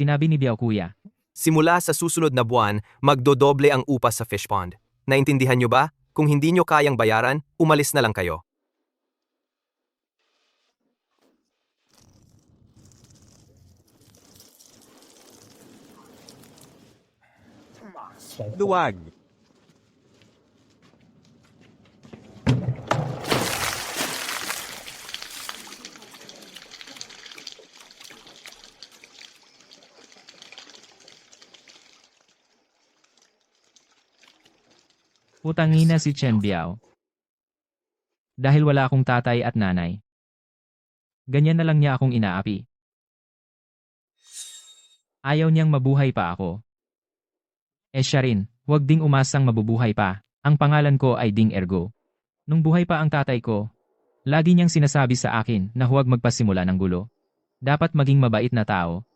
Sinabi ni Biao Kuya. Simula sa susunod na buwan, magdodoble ang upa sa fish pond. Naintindihan nyo ba? Kung hindi nyo kayang bayaran, umalis na lang kayo. Duwag. Putangina si Chen Biao. Dahil wala akong tatay at nanay. Ganyan na lang niya akong inaapi. Ayaw niyang mabuhay pa ako. Siya rin, huwag ding umasang mabubuhay pa. Ang pangalan ko ay Ding Ergo. Nung buhay pa ang tatay ko, lagi niyang sinasabi sa akin na huwag magpasimula ng gulo. Dapat maging mabait na tao.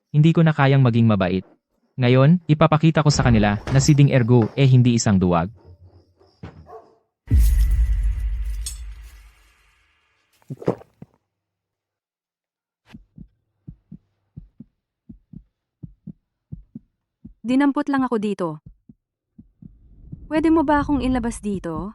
Hindi ko na kayang maging mabait. Ngayon, ipapakita ko sa kanila na si Ding Ergo hindi isang duwag. Dinampot lang ako dito. Pwede mo ba akong ilabas dito?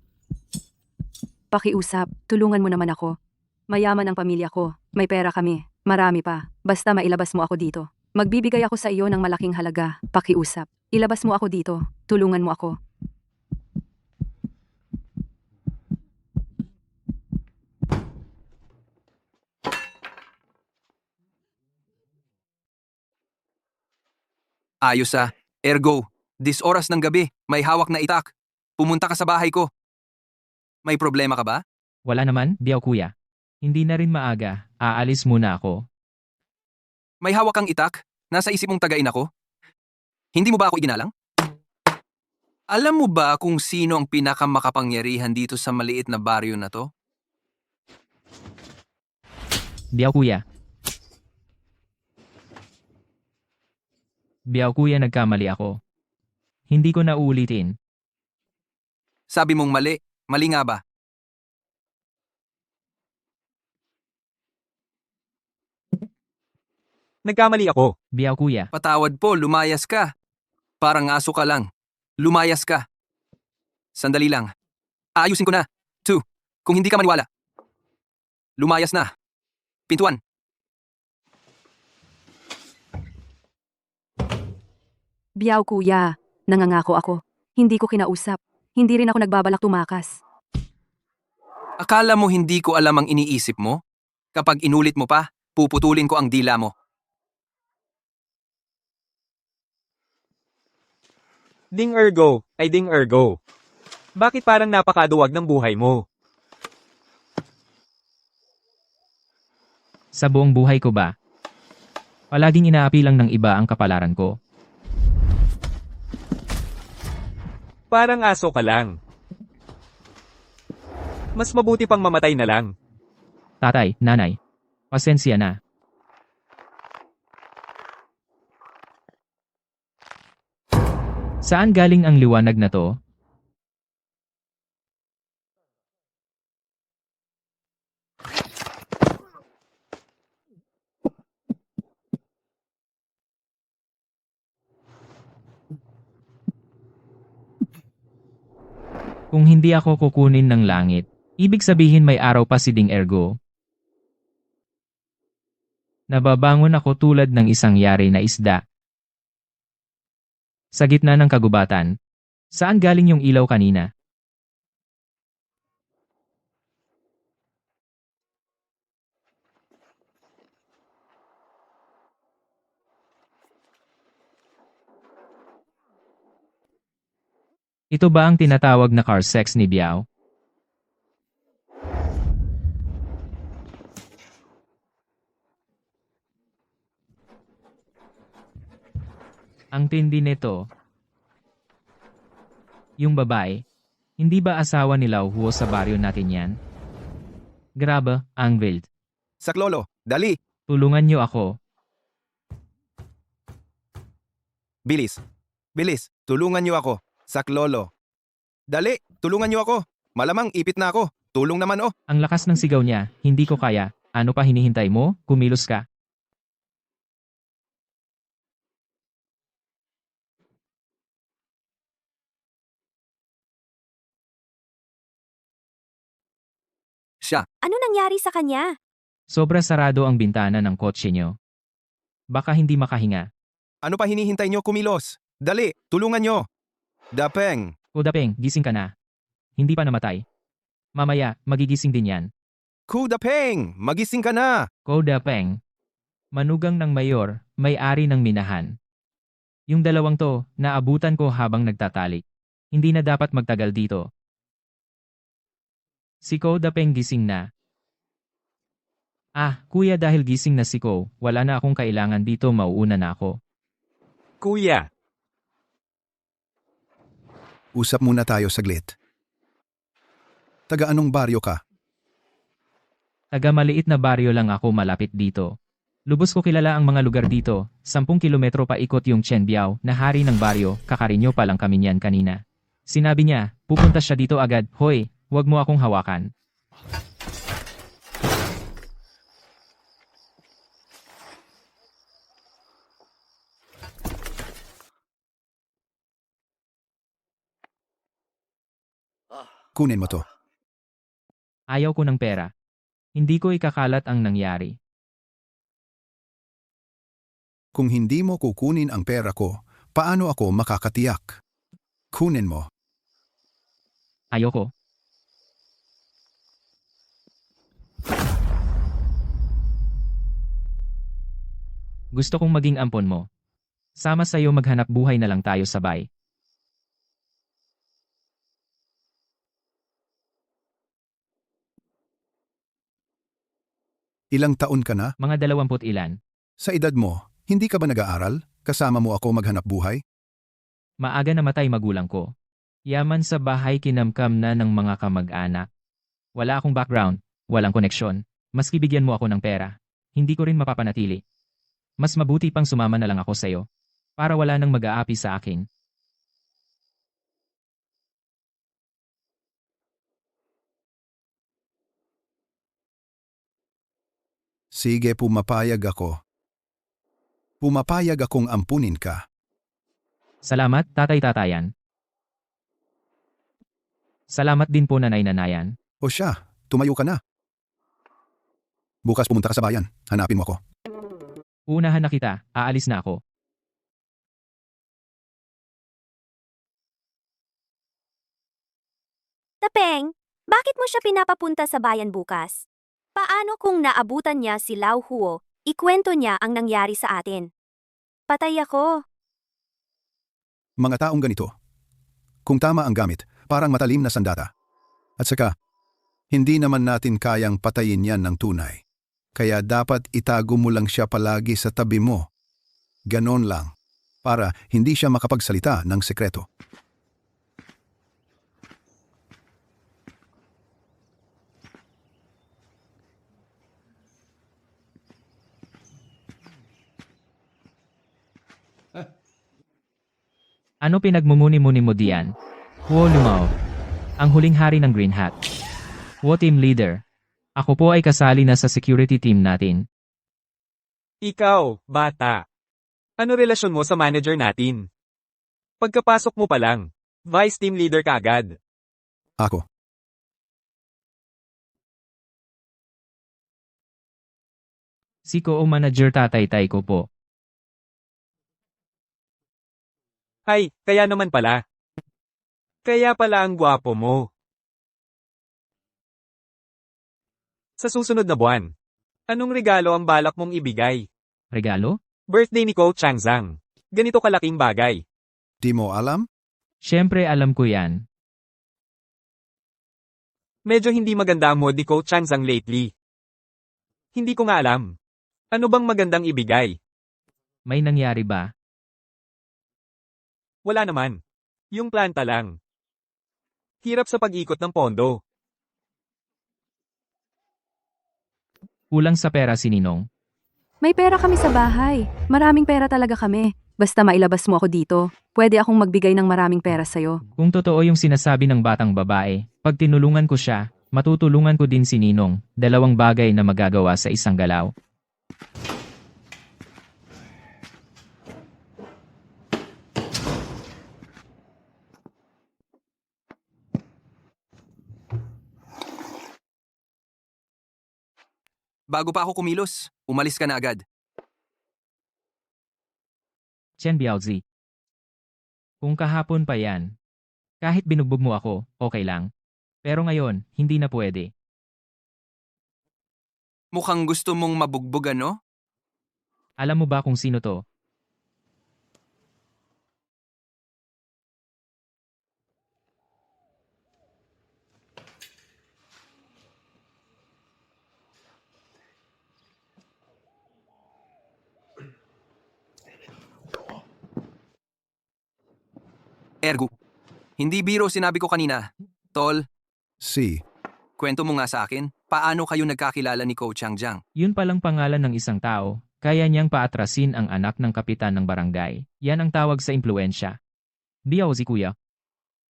Pakiusap, tulungan mo naman ako. Mayaman ang pamilya ko, may pera kami, marami pa. Basta mailabas mo ako dito. Magbibigay ako sa iyo ng malaking halaga, pakiusap. Ilabas mo ako dito, tulungan mo ako. Ayos ah. Ergo, this oras ng gabi, may hawak na itak. Pumunta ka sa bahay ko. May problema ka ba? Wala naman, Biao Kuya. Hindi na rin maaga, aalis muna ako. May hawak kang itak? Nasa isip mong tagain ako? Hindi mo ba ako iginalang? Alam mo ba kung sino ang pinakamakapangyarihan dito sa maliit na baryo na to? Biao Kuya. Biao Kuya, nagkamali ako. Hindi ko na uulitin. Sabi mong mali. Mali nga ba? Nagkamali ako. Biao Kuya. Patawad po, lumayas ka. Parang aso ka lang. Lumayas ka. Sandali lang. Aayusin ko na. 2. Kung hindi ka maniwala. Lumayas na. Pintuan. Biao Kuya, nangangako ako. Hindi ko kinausap. Hindi rin ako nagbabalak tumakas. Akala mo hindi ko alam ang iniisip mo? Kapag inulit mo pa, puputulin ko ang dila mo. Ding Ergo ay Ding Ergo. Bakit parang napakaduwag ng buhay mo? Sa buong buhay ko ba? Palaging inaapi lang ng iba ang kapalaran ko. Parang aso ka lang. Mas mabuti pang mamatay na lang. Tatay, nanay. Pasensya na. Saan galing ang liwanag na to? Kung hindi ako kukunin ng langit, ibig sabihin may araw pa si Ding Ergo. Nababangon ako tulad ng isang yari na isda. Sa gitna ng kagubatan, saan galing yung ilaw kanina? Ito ba ang tinatawag na car sex ni Biao? Ang tindi nito. Yung babae, hindi ba asawa ni Lau Huo sa baryo natin yan? Grabe, ang wild. Saklolo, dali! Tulungan niyo ako. Bilis! Bilis! Tulungan niyo ako! Saklolo! Dali! Tulungan niyo ako! Malamang ipit na ako! Tulong naman oh! Ang lakas ng sigaw niya, hindi ko kaya. Ano pa hinihintay mo? Kumilos ka. siya. Ano nangyari sa kanya? Sobra sarado ang bintana ng kotse nyo. Baka hindi makahinga. Ano pa hinihintay nyo kumilos? Dali, tulungan nyo. Dapeng. Kodapeng, gising ka na. Hindi pa namatay. Mamaya, magigising din yan. Kudapeng, magising ka na. Kodapeng. Manugang ng mayor, may-ari ng minahan. Yung dalawang to, naabutan ko habang nagtatalik. Hindi na dapat magtagal dito. Si Kodapeng gising na. Ah, kuya dahil gising na si Ko, wala na akong kailangan dito, mauuna na ako. Kuya, Usap muna tayo saglit. Taga anong baryo ka? Taga maliit na baryo lang ako malapit dito. Lubos ko kilala ang mga lugar dito, 10 kilometro pa ikot yung Chen Biao na hari ng baryo, kakarinyo pa lang kami niyan kanina. Sinabi niya, pupunta siya dito agad, hoy, wag mo akong hawakan. Kunin mo to. Ayaw ko ng pera. Hindi ko ikakalat ang nangyari. Kung hindi mo kukunin ang pera ko, paano ako makakatiyak? Kunin mo. Ayoko. Gusto kong maging ampon mo. Sama sa'yo maghanap buhay na lang tayo sabay. Ilang taon ka na? Mga 20 ilan. Sa edad mo, hindi ka ba nag-aaral? Kasama mo ako maghanap buhay? Maaga namatay magulang ko. Yaman sa bahay kinamkam na ng mga kamag-anak. Wala akong background, walang koneksyon. Maski bigyan mo ako ng pera, hindi ko rin mapapanatili. Mas mabuti pang sumama na lang ako sa'yo. Para wala nang mag-aapi sa akin. Sige, pumapayag ako. Pumapayag akong ampunin ka. Salamat, tatay-tatayan. Salamat din po nanay-nanayan. O siya, tumayo ka na. Bukas pumunta ka sa bayan. Hanapin mo ako. Uunahan na kita, aalis na ako. Tapeng, bakit mo siya pinapapunta sa bayan bukas? Paano kung naabutan niya si Lao Huo, ikwento niya ang nangyari sa atin? Patay ako. Mga taong ganito. Kung tama ang gamit, parang matalim na sandata. At saka, hindi naman natin kayang patayin yan ng tunay. Kaya dapat itago mo lang siya palagi sa tabi mo. Ganon lang. Para hindi siya makapagsalita ng sekreto. Ano pinagmumuni-muni mo diyan? Huo Lumao. Ang huling hari ng Green Hat. Huo Team Leader. Ako po ay kasali na sa security team natin. ikaw, bata. Ano relasyon mo sa manager natin? Pagkapasok mo pa lang, vice team leader ka agad. Ako. Si co-manager tatay-tay ko po. Ay, kaya naman pala. Kaya pala ang gwapo mo. Sa susunod na buwan, anong regalo ang balak mong ibigay? Regalo? Birthday ni Coach Changzang. Ganito kalaking bagay. Di mo alam? Siyempre alam ko yan. Medyo hindi maganda ang mood ni Coach Changzang lately. Hindi ko nga alam. Ano bang magandang ibigay? May nangyari ba? Wala naman. Yung planta lang. Hirap sa pag-ikot ng pondo. Kulang sa pera si Ninong. May pera kami sa bahay. Maraming pera talaga kami. Basta mailabas mo ako dito, pwede akong magbigay ng maraming pera sa'yo. Kung totoo yung sinasabi ng batang babae, pag tinulungan ko siya, matutulungan ko din si Ninong, 2 bagay na magagawa sa isang galaw. Bago pa ako kumilos, umalis ka na agad. Chen Biaozi. Kung kahapon pa yan, kahit binugbog mo ako, okay lang. Pero ngayon, hindi na pwede. Mukhang gusto mong mabugbog ano? Alam mo ba kung sino to? Ergo. Hindi biro sinabi ko kanina. Tol, Si, kwento mo nga sa akin, paano kayo nagkakilala ni Ko Changjiang? Yun palang pangalan ng isang tao, kaya niyang paatrasin ang anak ng kapitan ng barangay. Yan ang tawag sa impluensya. Biaozi kuya.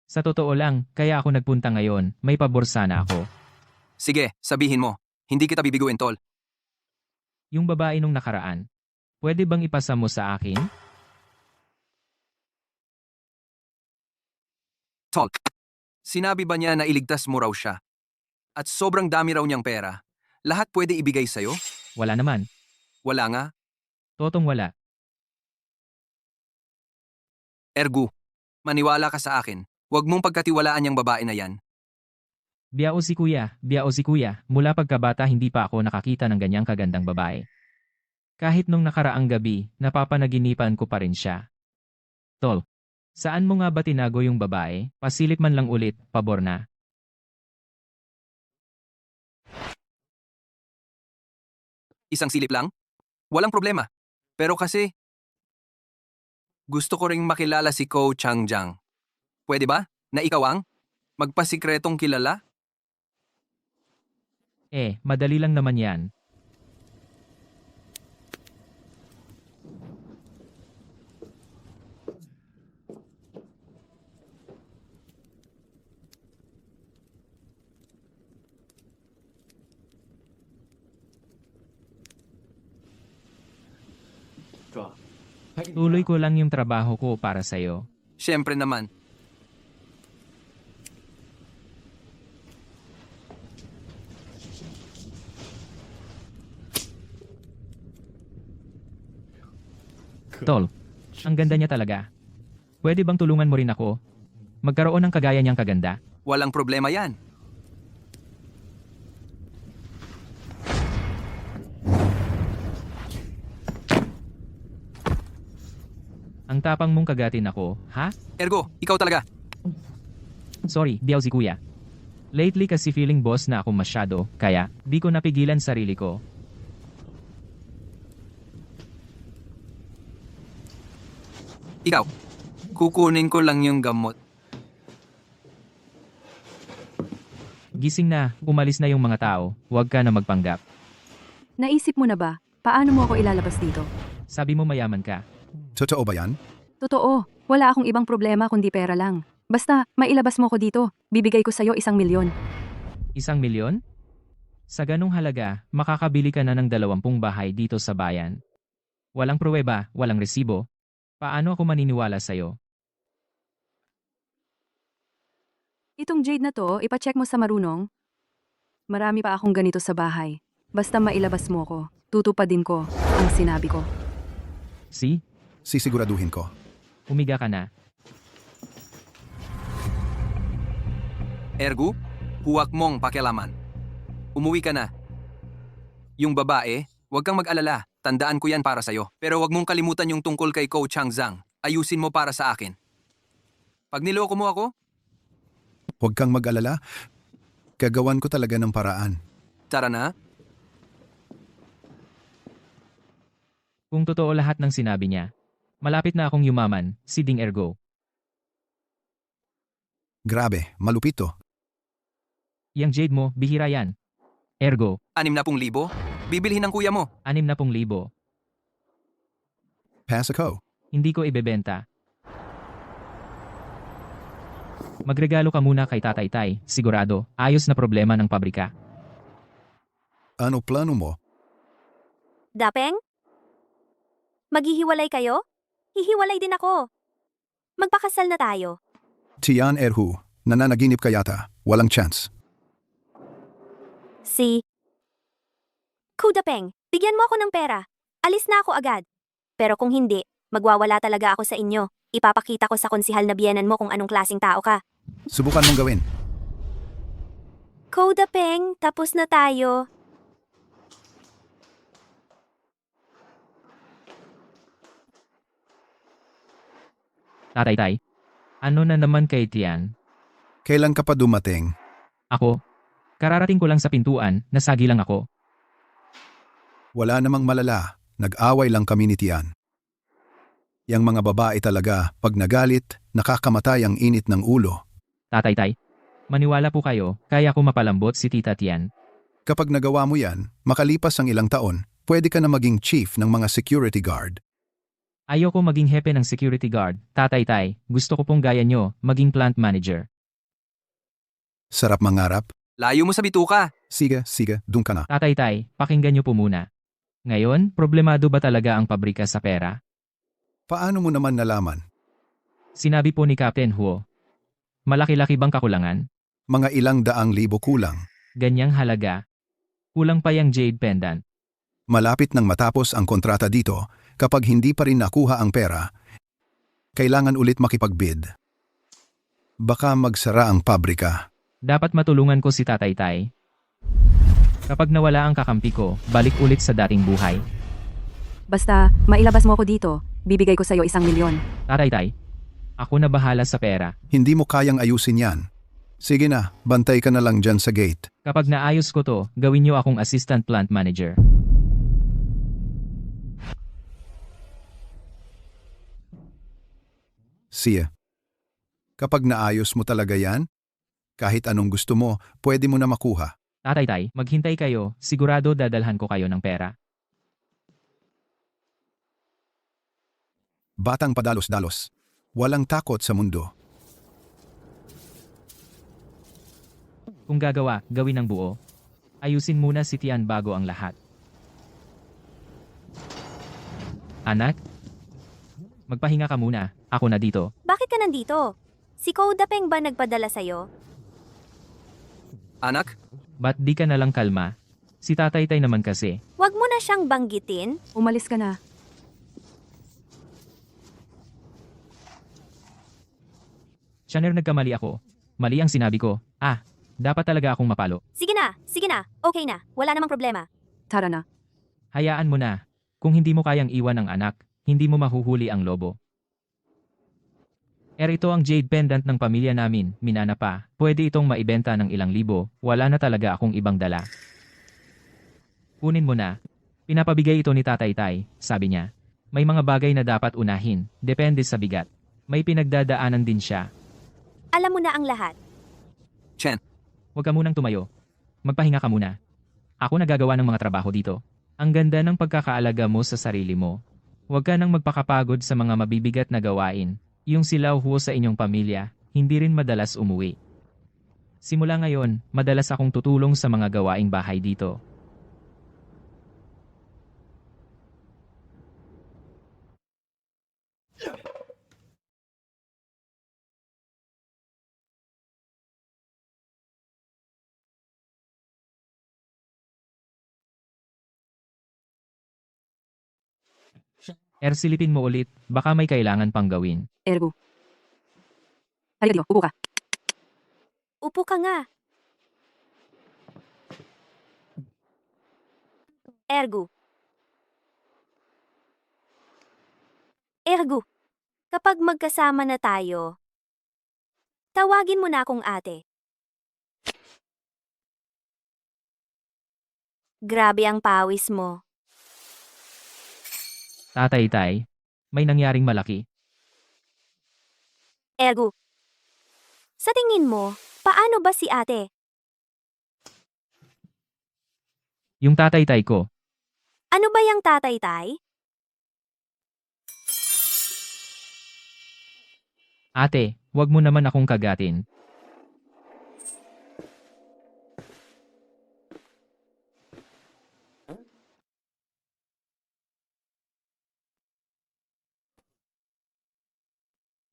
Sa totoo lang, kaya ako nagpunta ngayon, may pabor sana ako. Sige, sabihin mo. Hindi kita bibiguin, Tol. Yung babae nung nakaraan. Pwede bang ipasa mo sa akin? Tol. Sinabi ba niya na iligtas mo raw siya? At sobrang dami raw niyang pera. Lahat pwede ibigay sa'yo? Wala naman. Wala nga. Totong wala. Ergo. Maniwala ka sa akin. Huwag mong pagkatiwalaan yung babae na yan. Biaozi kuya, mula pagkabata hindi pa ako nakakita ng ganyang kagandang babae. Kahit nung nakaraang gabi, napapanaginipan ko pa rin siya. Tol, saan mo nga ba tinago yung babae? Pasilip man lang ulit, pabor na. Isang silip lang? Walang problema. Pero kasi, gusto ko ring makilala si Ko Changjiang. Pwede ba? Na ikaw ang magpasikretong kilala? Madali lang naman yan. Tuloy ko lang yung trabaho ko para sa'yo. Siyempre naman. Tol, ang ganda niya talaga. Pwede bang tulungan mo rin ako? Magkaroon ng kagaya niyang kaganda? Walang problema yan. Ang tapang mong kagatin ako, ha? Ergo, ikaw talaga. Sorry, Biaozi kuya. Lately kasi feeling boss na ako masyado, kaya di ko napigilan sarili ko. Ikaw. Kukunin ko lang yung gamot. Gising na, umalis na yung mga tao, huwag ka na magpanggap. Naisip mo na ba, paano mo ako ilalabas dito? Sabi mo mayaman ka. totoo ba yan? Totoo, wala akong ibang problema kundi pera lang. Basta, mailabas mo ko dito, bibigay ko sa'yo 1,000,000. 1,000,000? Sa ganong halaga, makakabili ka na ng 20 bahay dito sa bayan. Walang pruweba, walang resibo. Paano ako maniniwala sa'yo? Itong jade na to, ipacheck mo sa marunong. Marami pa akong ganito sa bahay. Basta mailabas mo ko, tutupadin ko ang sinabi ko. See? Sisiguraduhin ko. Umiga ka na. Ergo, huwag mong pakialaman. Umuwi ka na. Yung babae, huwag kang mag-alala. Tandaan ko yan para sa'yo. Pero huwag mong kalimutan yung tungkol kay Ko Changjiang. Ayusin mo para sa akin. Pag niloko mo ako, Huwag kang mag-alala. Gagawan ko talaga ng paraan. tara na. Kung totoo lahat ng sinabi niya, malapit na akong yumaman, si Ding Ergo. Grabe, malupit to. Yang jade mo, bihira yan. Ergo, 60,000? Bibilhin ng kuya mo. 60,000. Pass ako. Hindi ko ibebenta. Magregalo ka muna kay Tatay Tai, sigurado, ayos na problema ng pabrika. Ano plano mo? Dapeng? Maghihiwalay kayo? Hihiwalay din ako. Magpakasal na tayo. Tian Erhu, nananaginip ka yata. Walang chance. Si Kudapeng, bigyan mo ako ng pera. Alis na ako agad. Pero kung hindi, magwawala talaga ako sa inyo. Ipapakita ko sa konsihal na biyenan mo kung anong klaseng tao ka. Subukan mong gawin. Kudapeng, tapos na tayo. Tatay-tay, ano na naman kay Tian? Kailan ka pa dumating? Ako? Kararating ko lang sa pintuan, nasagi lang ako. Wala namang malala. Nag-away lang kami ni Tian. Yang mga babae talaga, pag nagalit, nakakamatay ang init ng ulo. Tatay-tay, maniwala po kayo, kaya ko mapalambot si Tita Tian. Kapag nagawa mo yan, makalipas ang ilang taon, pwede ka na maging chief ng mga security guard. Ayoko maging hepe ng security guard, tatay-tay, gusto ko pong gaya nyo, maging plant manager. Sarap mangarap. Layo mo sa bituka. Sige, dun ka na. Tatay-tay, pakinggan nyo po muna. Ngayon, problemado ba talaga ang pabrika sa pera? Paano mo naman nalaman? Sinabi po ni Captain Huo. Malaki-laki bang kakulangan? Mga ilang daang libo kulang. Ganyang halaga. Kulang pa yung jade pendant. Malapit nang matapos ang kontrata dito, kapag hindi pa rin nakuha ang pera, kailangan ulit makipagbid. Baka magsara ang pabrika. Dapat matulungan ko si Tatay-tay. Kapag nawala ang kakampi ko, balik ulit sa dating buhay. Basta, mailabas mo ako dito, bibigay ko sa'yo 1,000,000. Tatay-tay, ako na bahala sa pera. Hindi mo kayang ayusin yan. Sige na, bantay ka na lang dyan sa gate. Kapag naayos ko to, gawin nyo akong assistant plant manager. Siya. Kapag naayos mo talaga yan, kahit anong gusto mo, pwede mo na makuha. Tatay-tay, maghintay kayo, sigurado dadalhan ko kayo ng pera. Batang padalos-dalos. Walang takot sa mundo. Kung gagawa, gawin ng buo. Ayusin muna si Tian bago ang lahat. Anak? Magpahinga ka muna, ako na dito. Bakit ka nandito? Si Kudapeng ba nagpadala sa'yo? Anak, Ba't di ka nalang kalma? Si Tatay-tay naman kasi. Huwag mo na siyang banggitin. Umalis ka na. Syaner, nagkamali ako. Mali ang sinabi ko. Dapat talaga akong mapalo. Sige na. Okay na. Wala namang problema. Tara na. Hayaan mo na. Kung hindi mo kayang iwan ang anak, hindi mo mahuhuli ang lobo. Ito ang jade pendant ng pamilya namin, minana pa. Pwede itong maibenta ng ilang libo, wala na talaga akong ibang dala. Kunin mo na. Pinapabigay ito ni Tatay-tay, sabi niya. May mga bagay na dapat unahin, depende sa bigat. May pinagdadaanan din siya. Alam mo na ang lahat. Chen. Huwag ka munang tumayo. Magpahinga ka muna. Ako nagagawa ng mga trabaho dito. Ang ganda ng pagkakaalaga mo sa sarili mo. Huwag ka nang magpakapagod sa mga mabibigat na gawain. Yung silaw huo sa inyong pamilya, hindi rin madalas umuwi. Simula ngayon, madalas akong tutulong sa mga gawaing bahay dito. Silipin mo ulit, baka may kailangan pang gawin. Ergo. Halika dito, upo ka. Upo ka nga. Ergo. Kapag magkasama na tayo, tawagin mo na akong ate. Grabe ang pawis mo. Tatay-tay, may nangyaring malaki. Ergo. Sa tingin mo, paano ba si ate? Yung tatay-tay ko, Ano ba yung tatay-tay? ate, wag mo naman akong kagatin.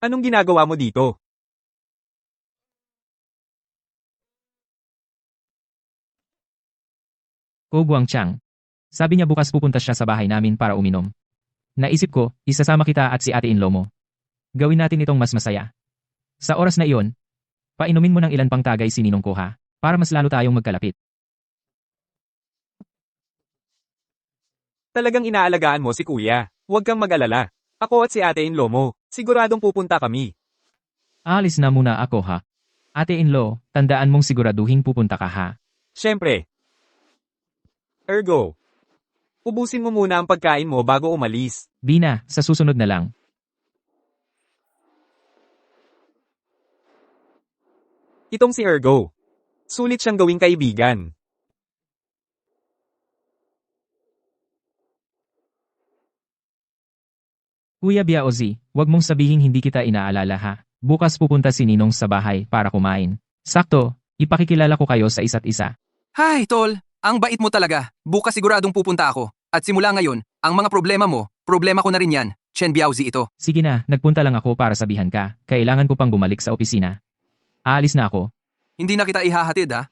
Anong ginagawa mo dito? Ko Guangchang, Sabi niya bukas pupunta siya sa bahay namin para uminom. Naisip ko, isasama kita at si ate-in-law mo. Gawin natin itong mas masaya. Sa oras na iyon, painumin mo ng ilan pang tagay si Ninong ko ha, para mas lalo tayong magkalapit. Talagang inaalagaan mo si kuya. Huwag kang mag-alala. Ako at si ate-in-law mo, siguradong pupunta kami. Aalis na muna ako ha. Ate-in-law, tandaan mong siguraduhin pupunta ka ha. Siyempre. Ergo. Ubusin mo muna ang pagkain mo bago umalis. Di na, sa susunod na lang. Itong si Ergo. Sulit siyang gawing kaibigan. Kuya Biaozi, wag mong sabihing hindi kita inaalala ha. Bukas pupunta si Ninong sa bahay para kumain. Sakto, ipakikilala ko kayo sa isa't isa. Hay, tol, ang bait mo talaga. Bukas siguradong pupunta ako. At simula ngayon, ang mga problema mo, problema ko na rin yan. Chen Biaozi ito. Sige na, nagpunta lang ako para sabihan ka. Kailangan ko pang bumalik sa opisina. Aalis na ako. Hindi na kita ihahatid ha.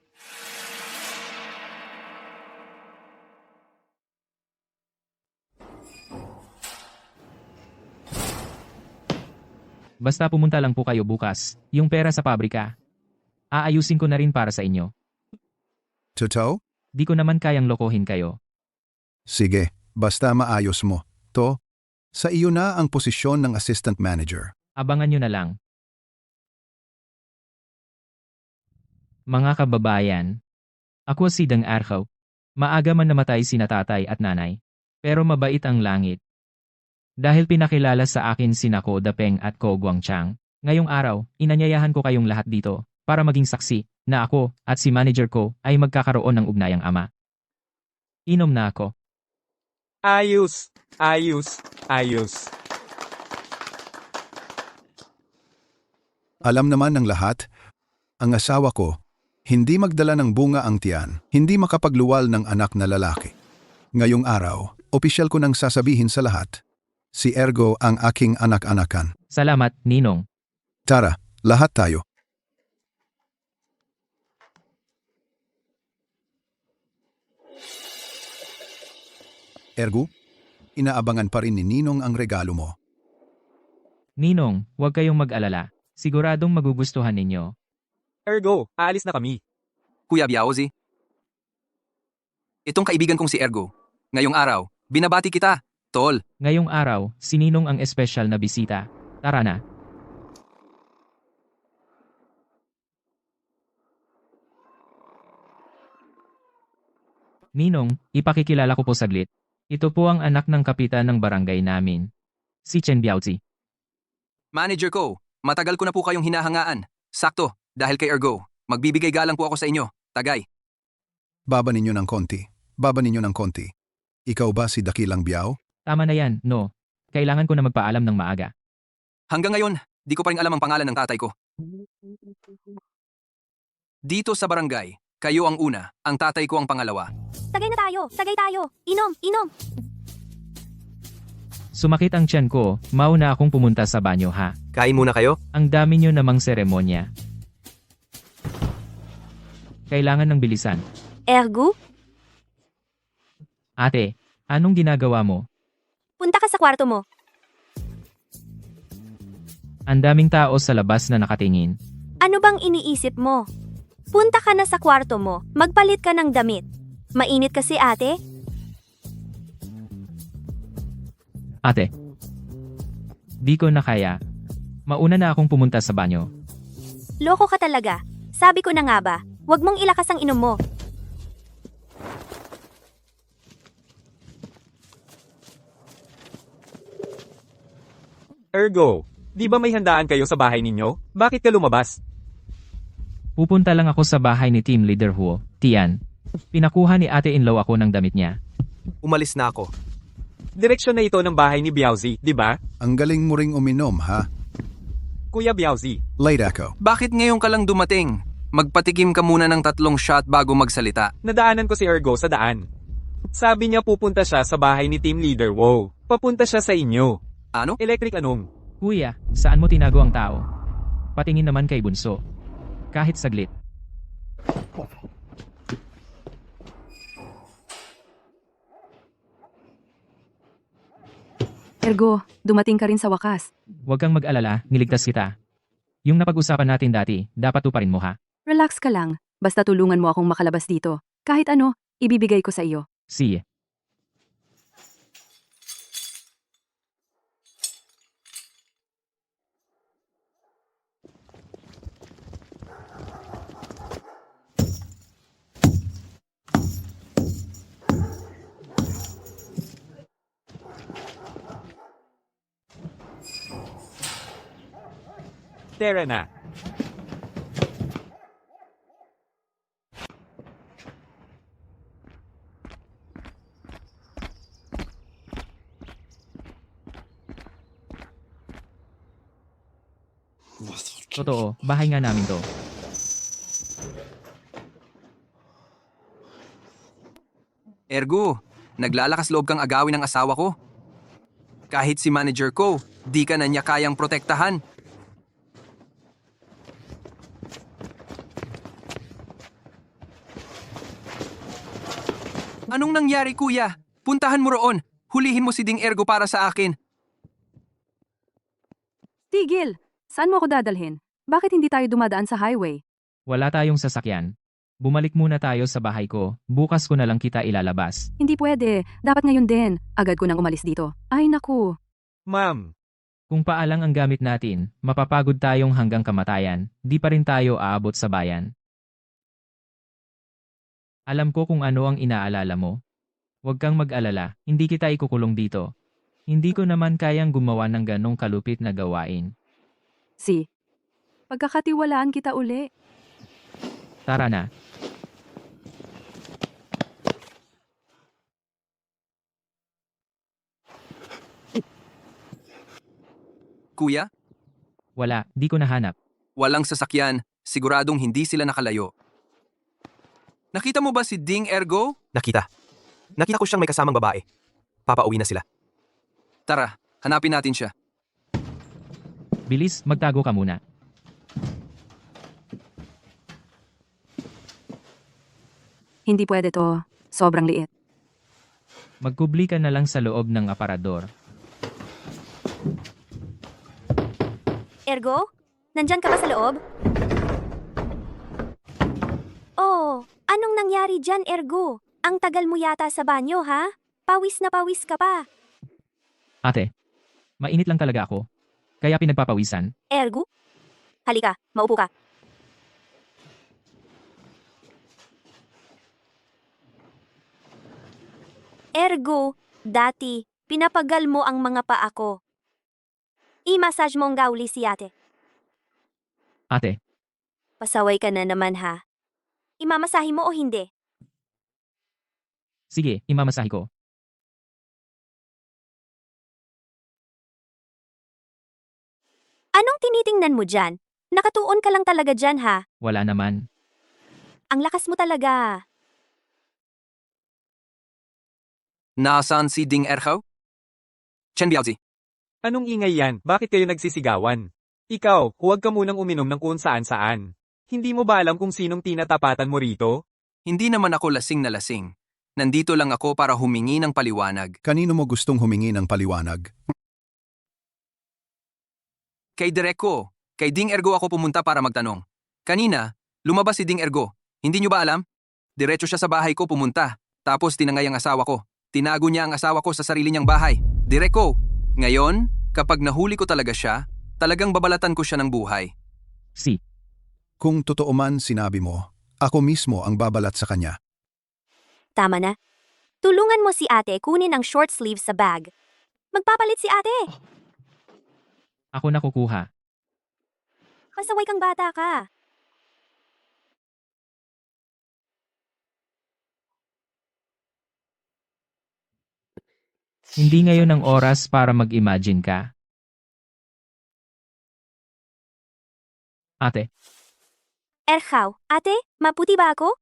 Basta pumunta lang po kayo bukas. Yung pera sa pabrika. Aayusin ko na rin para sa inyo. Totoo? Di ko naman kayang lokohin kayo. Sige, basta maayos mo. To, sa iyo na ang posisyon ng assistant manager. Abangan nyo na lang. Mga kababayan, ako si Dang Arkaw. Maaga man namatay sina tatay at nanay. Pero mabait ang langit. Dahil pinakilala sa akin sina Ko Dapeng at Ko Guangchang, ngayong araw, inanyayahan ko kayong lahat dito para maging saksi na ako at si manager ko ay magkakaroon ng ugnayang ama. Inom na ako. Ayos. Ayos. Ayos. Alam naman ng lahat, ang asawa ko, hindi magdala ng bunga ang tiyan, hindi makapagluwal ng anak na lalaki. Ngayong araw, opisyal ko nang sasabihin sa lahat. Si Ergo ang aking anak-anakan. Salamat, Ninong. Tara, lahat tayo. Ergo, inaabangan pa rin ni Ninong ang regalo mo. Ninong, huwag kayong mag-alala. Siguradong magugustuhan ninyo. Ergo, aalis na kami. Kuya Biaozi. Itong kaibigan kong si Ergo. Ngayong araw, binabati kita, tol. Ngayong araw, si Ninong ang espesyal na bisita. Tara na. Ninong, ipakikilala ko po saglit. Ito po ang anak ng kapitan ng barangay namin. Si Chen Biaozi. Manager ko, matagal ko na po kayong hinahangaan. Sakto, dahil kay Ergo, magbibigay galang po ako sa inyo. Tagay. Baba ninyo ng konti. Baba ninyo ng konti. Ikaw ba si Dakilang Biao? Tama na yan, no. Kailangan ko na magpaalam ng maaga. Hanggang ngayon, di ko pa rin alam ang pangalan ng tatay ko. Dito sa barangay, kayo ang una, ang tatay ko ang pangalawa. Tagay na tayo! Tagay tayo! Inom! Inom! Sumakit ang tiyan ko, mauna akong pumunta sa banyo ha. Kain muna kayo? Ang dami nyo namang seremonya. Kailangan ng bilisan. Ergo, Ate, anong ginagawa mo? punta ka sa kwarto mo. Ang daming tao sa labas na nakatingin. Ano bang iniisip mo? Punta ka na sa kwarto mo. Magpalit ka ng damit. Mainit kasi ate. Ate, di ko na kaya. Mauna na akong pumunta sa banyo. Loko ka talaga. Sabi ko na nga ba, huwag mong ilakas ang inom mo. Ergo, di ba may handaan kayo sa bahay ninyo? Bakit ka lumabas? Pupunta lang ako sa bahay ni Team Leader Huo, Tian. Pinakuha ni ate-in-law ako ng damit niya. Umalis na ako. Direksyon na ito ng bahay ni Biaozi, di ba? Ang galing mo ring uminom, ha? Kuya Biaozi, Late ako. Bakit ngayon ka lang dumating? Magpatikim ka muna ng 3 shot bago magsalita. nadaanan ko si Ergo sa daan. Sabi niya pupunta siya sa bahay ni Team Leader Wow. Papunta siya sa inyo. Ano? Electric anong? Kuya, saan mo tinago ang tao? Patingin naman kay Bunso. Kahit saglit. Ergo, dumating ka rin sa wakas. Huwag kang mag-alala, niligtas kita. Yung napag-usapan natin dati, dapat tuparin mo ha. Relax ka lang. Basta tulungan mo akong makalabas dito. Kahit ano, ibibigay ko sa iyo. See. Tara na. Totoo, bahay nga namin to. Ergo, naglalakas loob kang agawin ng asawa ko. Kahit si manager ko, di ka na niya kayang protektahan. Anong nangyari, kuya? Puntahan mo roon. Hulihin mo si Ding Ergo para sa akin. Tigil! Saan mo ako dadalhin? Bakit hindi tayo dumadaan sa highway? Wala tayong sasakyan. Bumalik muna tayo sa bahay ko. Bukas ko na lang kita ilalabas. Hindi pwede. Dapat ngayon din. Agad ko nang umalis dito. Ay naku. Ma'am, Kung paalang ang gamit natin, mapapagod tayong hanggang kamatayan. Di pa rin tayo aabot sa bayan. Alam ko kung ano ang inaalala mo. Huwag kang mag-alala, hindi kita ikukulong dito. Hindi ko naman kayang gumawa ng ganong kalupit na gawain. Si. Pagkakatiwalaan kita uli. Tara na. Kuya, Wala, di ko nahanap. walang sasakyan. Siguradong hindi sila nakalayo. Nakita mo ba si Ding Ergo? Nakita. Nakita ko siyang may kasamang babae. Papauwi na sila. Tara, hanapin natin siya. Bilis, magtago ka muna. Hindi pwede to. Sobrang liit. Magkubli ka na lang sa loob ng aparador. Ergo? Nandyan ka ba sa loob? Oh, anong nangyari dyan, Ergo? Ang tagal mo yata sa banyo, ha? Pawis na pawis ka pa. Ate, mainit lang talaga ako. Kaya pinagpapawisan. Ergo? Halika, maupo ka. Ergo, dati, pinapagal mo ang mga paa ko. I-massage mo ang gauli si ate. Ate, Pasaway ka na naman ha. Imamasahi mo o hindi? sige, imamasahe ko. Anong tinitingnan mo dyan? Nakatuon ka lang talaga dyan ha. Wala naman. Ang lakas mo talaga. Nasaan si Ding Ergo? Chen Biaozi. anong ingay yan? Bakit kayo nagsisigawan? Ikaw, huwag ka munang uminom ng kung saan-saan. Hindi mo ba alam kung sinong tinatapatan mo rito? Hindi naman ako lasing na lasing. Nandito lang ako para humingi ng paliwanag. Kanino mo gustong humingi ng paliwanag? Kay Direko, kay Ding Ergo ako pumunta para magtanong. Kanina, lumabas si Ding Ergo. Hindi nyo ba alam? Diretso siya sa bahay ko pumunta. Tapos tinangay ang asawa ko. Tinago niya ang asawa ko sa sarili niyang bahay. Direko, ngayon, kapag nahuli ko talaga siya, talagang babalatan ko siya ng buhay. Si, Kung totoo man sinabi mo, ako mismo ang babalat sa kanya. Tama na. Tulungan mo si ate kunin ang short sleeve sa bag. Magpapalit si ate. ako na kukuha. Pasaway kang bata ka. Hindi ngayon ang oras para mag-imagine ka. Ate, Erhaw, ate, maputi ba ako?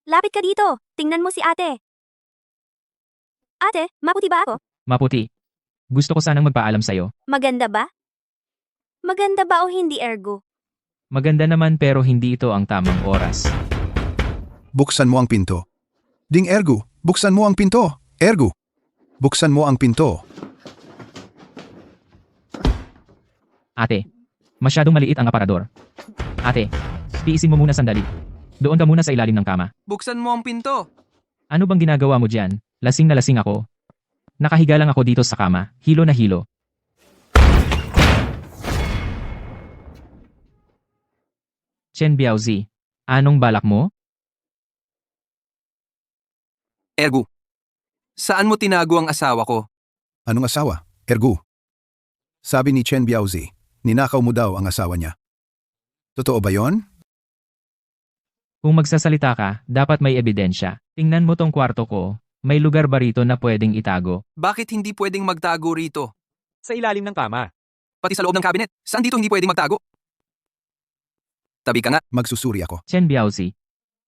Lapit ka dito. Tingnan mo si ate. Ate, maputi ba ako? maputi. Gusto ko sanang magpaalam sa'yo. Maganda ba? Maganda ba o hindi, Ergo? Maganda naman pero hindi ito ang tamang oras. Buksan mo ang pinto. Ding Ergo, buksan mo ang pinto. Ergo. Buksan mo ang pinto. Ate, masyadong maliit ang aparador. Ate, tiisin mo muna sandali. Doon ka muna sa ilalim ng kama. Buksan mo ang pinto. Ano bang ginagawa mo dyan? Lasing na lasing ako. Nakahiga lang ako dito sa kama, hilo na hilo. Chen Biaozi, anong balak mo? Ergo. Saan mo tinago ang asawa ko? Anong asawa? Ergu. Sabi ni Chen Biaozi, ninakaw mo daw ang asawa niya. Totoo ba yon? Kung magsasalita ka, dapat may ebidensya. Tingnan mo tong kwarto ko. May lugar ba rito na pwedeng itago? Bakit hindi pwedeng magtago rito? Sa ilalim ng kama. Pati sa loob ng cabinet. Saan dito hindi pwedeng magtago? Tabi ka nga. Magsusuri ako. Chen Biaozi,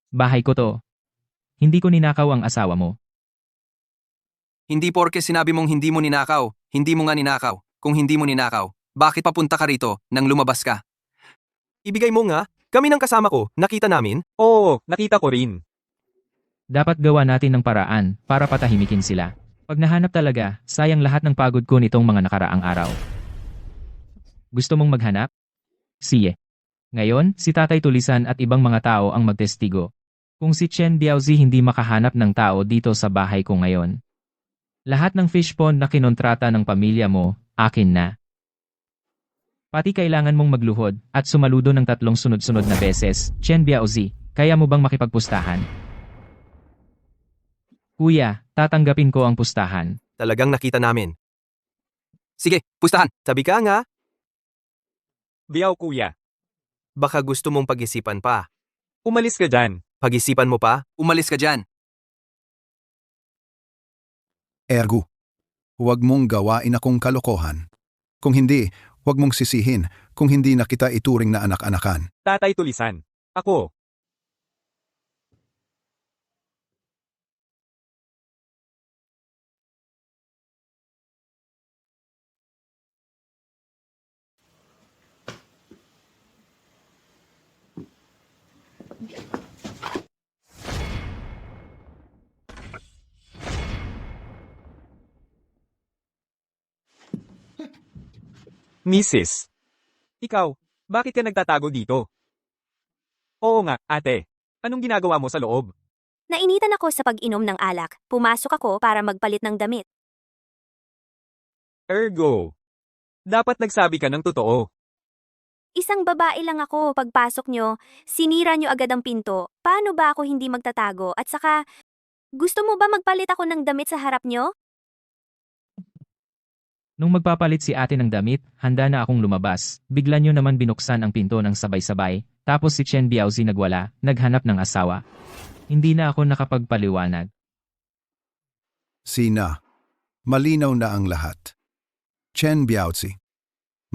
bahay ko to. Hindi ko ninakaw ang asawa mo. Hindi porke sinabi mong hindi mo ninakaw. Hindi mo nga ninakaw. Kung hindi mo ninakaw, bakit papunta ka rito nang lumabas ka? Ibigay mo nga, kami ng kasama ko, nakita namin. Oo, nakita ko rin. Dapat gawa natin ng paraan para patahimikin sila. Pag nahanap talaga, sayang lahat ng pagod ko nitong mga nakaraang araw. Gusto mong maghanap? Sige. Ngayon, si Tatay Tulisan at ibang mga tao ang magtestigo. Kung si Chen Biaozi hindi makahanap ng tao dito sa bahay ko ngayon. Lahat ng fish pond na kinontrata ng pamilya mo, akin na. Pati kailangan mong magluhod at sumaludo ng 3 sunod-sunod na beses. Chen Biaozi, kaya mo bang makipagpustahan? Kuya, tatanggapin ko ang pustahan. Talagang nakita namin. Sige, pustahan. Sabi ka nga, Biyaw kuya. baka gusto mong pag-isipan pa. Umalis ka dyan. Pag-isipan mo pa? Umalis ka dyan. Ergu. Huwag mong gawain akong kalokohan. Kung hindi, huwag mong sisihin kung hindi na kita ituring na anak-anakan. Tatay Tulisan. Ako. Mrs. Ikaw, bakit ka nagtatago dito? Oo nga, ate. Anong ginagawa mo sa loob? Nainitan ako sa pag-inom ng alak. Pumasok ako para magpalit ng damit. Ergo. Dapat nagsabi ka ng totoo. Isang babae lang ako. Pagpasok nyo, sinira nyo agad ang pinto. Paano ba ako hindi magtatago? At saka, gusto mo ba magpalit ako ng damit sa harap nyo? Nung magpapalit si ate ng damit, handa na akong lumabas. Bigla nyo naman binuksan ang pinto ng sabay-sabay, tapos si Chen Biaozi nagwala, naghanap ng asawa. Hindi na ako nakapagpaliwanag. Sina. Malinaw na ang lahat. Chen Biaozi.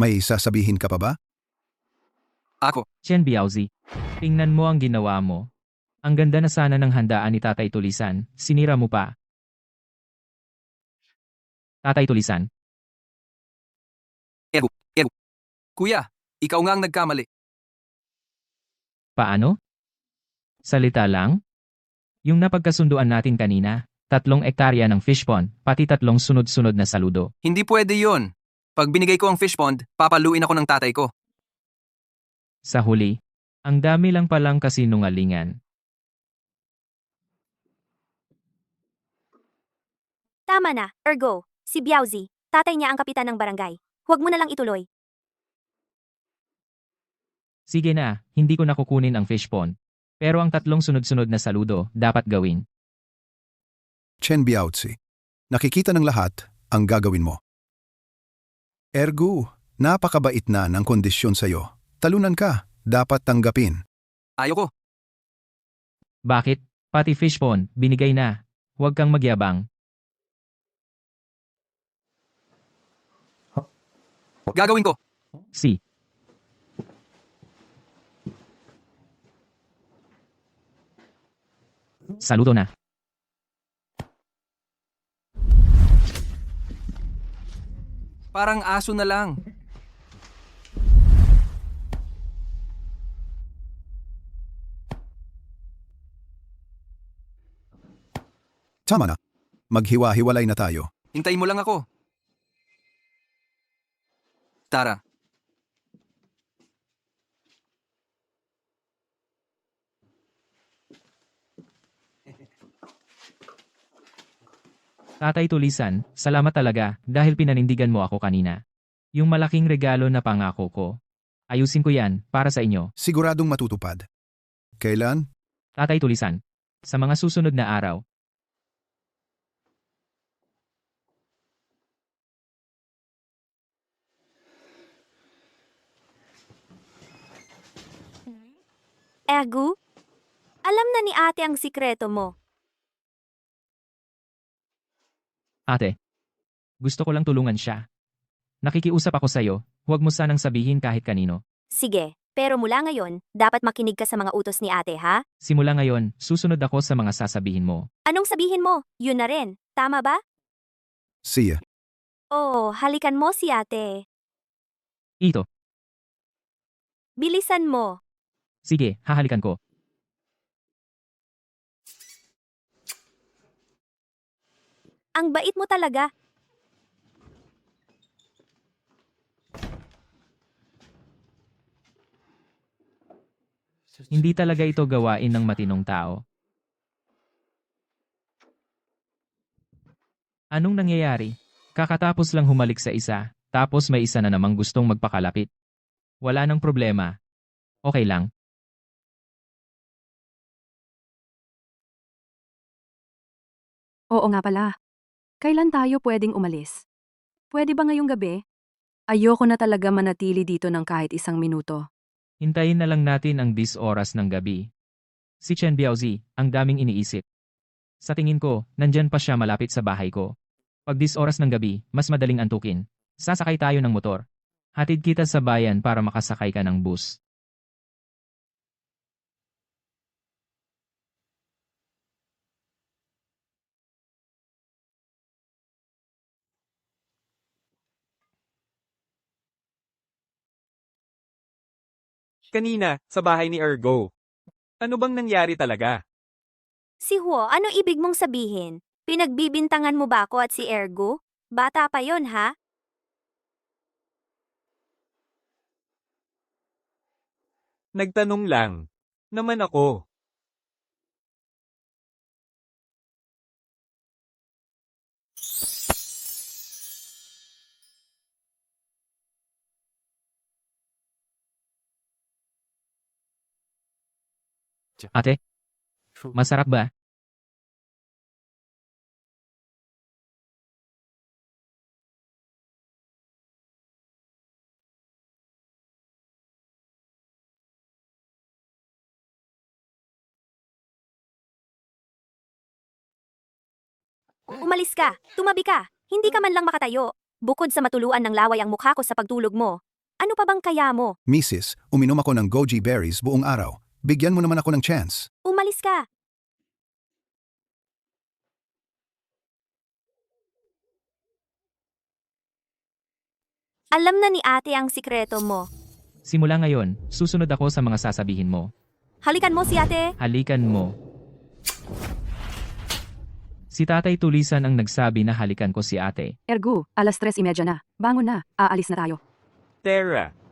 May sasabihin ka pa ba? Ako. Chen Biaozi, tingnan mo ang ginawa mo. Ang ganda na sana ng handaan ni Tatay Tulisan, sinira mo pa. Tatay Tulisan, Kuya, ikaw nga ang nagkamali. paano? Salita lang? Yung napagkasunduan natin kanina, 3 ektarya ng fish pond, pati 3 sunod-sunod na saludo. Hindi pwede yon. Pag binigay ko ang fish pond, papaluin ako ng tatay ko. Sa huli, ang dami lang palang kasinungalingan. Tama na, Ergo. Si Biaozi, tatay niya ang kapitan ng barangay. Huwag mo na lang ituloy. Sige na, hindi ko nakukunin ang fish pond. Pero ang 3 sunod-sunod na saludo, dapat gawin. Chen Biaozi. Nakikita ng lahat ang gagawin mo. Ergu, napakabait na ng kondisyon sa'yo. Talunan ka, dapat tanggapin. Ayoko. Bakit? Pati fish pond, binigay na. Huwag kang magyabang. Gagawin ko. Si. Saludo na. Parang aso na lang. Tama na. Maghiwa-hiwalay na tayo. Hintayin mo lang ako. Tara. Tatay Tulisan, salamat talaga dahil pinanindigan mo ako kanina. Yung malaking regalo na pangako ko. Ayusin ko yan para sa inyo. Siguradong matutupad. Kailan? Tatay Tulisan. Sa mga susunod na araw. Egu? Alam na ni ate ang sikreto mo. Ate. Gusto ko lang tulungan siya. Nakikiusap ako sa'yo, huwag mo sanang sabihin kahit kanino. Sige, pero mula ngayon, dapat makinig ka sa mga utos ni ate ha? Simula ngayon, susunod ako sa mga sasabihin mo. Anong sabihin mo? Yun na rin. Tama ba? See ya. Oo, halikan mo si ate. Ito. Bilisan mo. Sige, hahalikan ko. Ang bait mo talaga. Hindi talaga ito gawain ng matinong tao. Anong nangyayari? Kakatapos lang humalik sa isa, tapos may isa na namang gustong magpakalapit. Wala nang problema. Okay lang. Oo nga pala. Kailan tayo pwedeng umalis? Pwede ba ngayong gabi? Ayoko na talaga manatili dito ng kahit isang minuto. Hintayin na lang natin ang 10 oras ng gabi. Si Chen Biaozi, ang daming iniisip. Sa tingin ko, nandyan pa siya malapit sa bahay ko. Pag 10 oras ng gabi, mas madaling antukin. Sasakay tayo ng motor. Hatid kita sa bayan para makasakay ka ng bus. Kanina, sa bahay ni Ergo. Ano bang nangyari talaga? Si Huo, ano ibig mong sabihin? Pinagbibintangan mo ba ako at si Ergo? Bata pa yon ha? Nagtanong lang. Naman ako. Ate, masarap ba? Umalis ka, tumabi ka, hindi ka man lang makatayo. Bukod sa matuluan ng laway ang mukha ko sa pagtulog mo. Ano pa bang kaya mo? Mrs., uminom ako ng goji berries buong araw. Bigyan mo naman ako ng chance. Umalis ka. Alam na ni ate ang sikreto mo. Simula ngayon, susunod ako sa mga sasabihin mo. Halikan mo si ate. Halikan mo. Si Tatay Tulisan ang nagsabi na halikan ko si ate. Ergu, 3:30 na. Bangon na, aalis na tayo. Tara.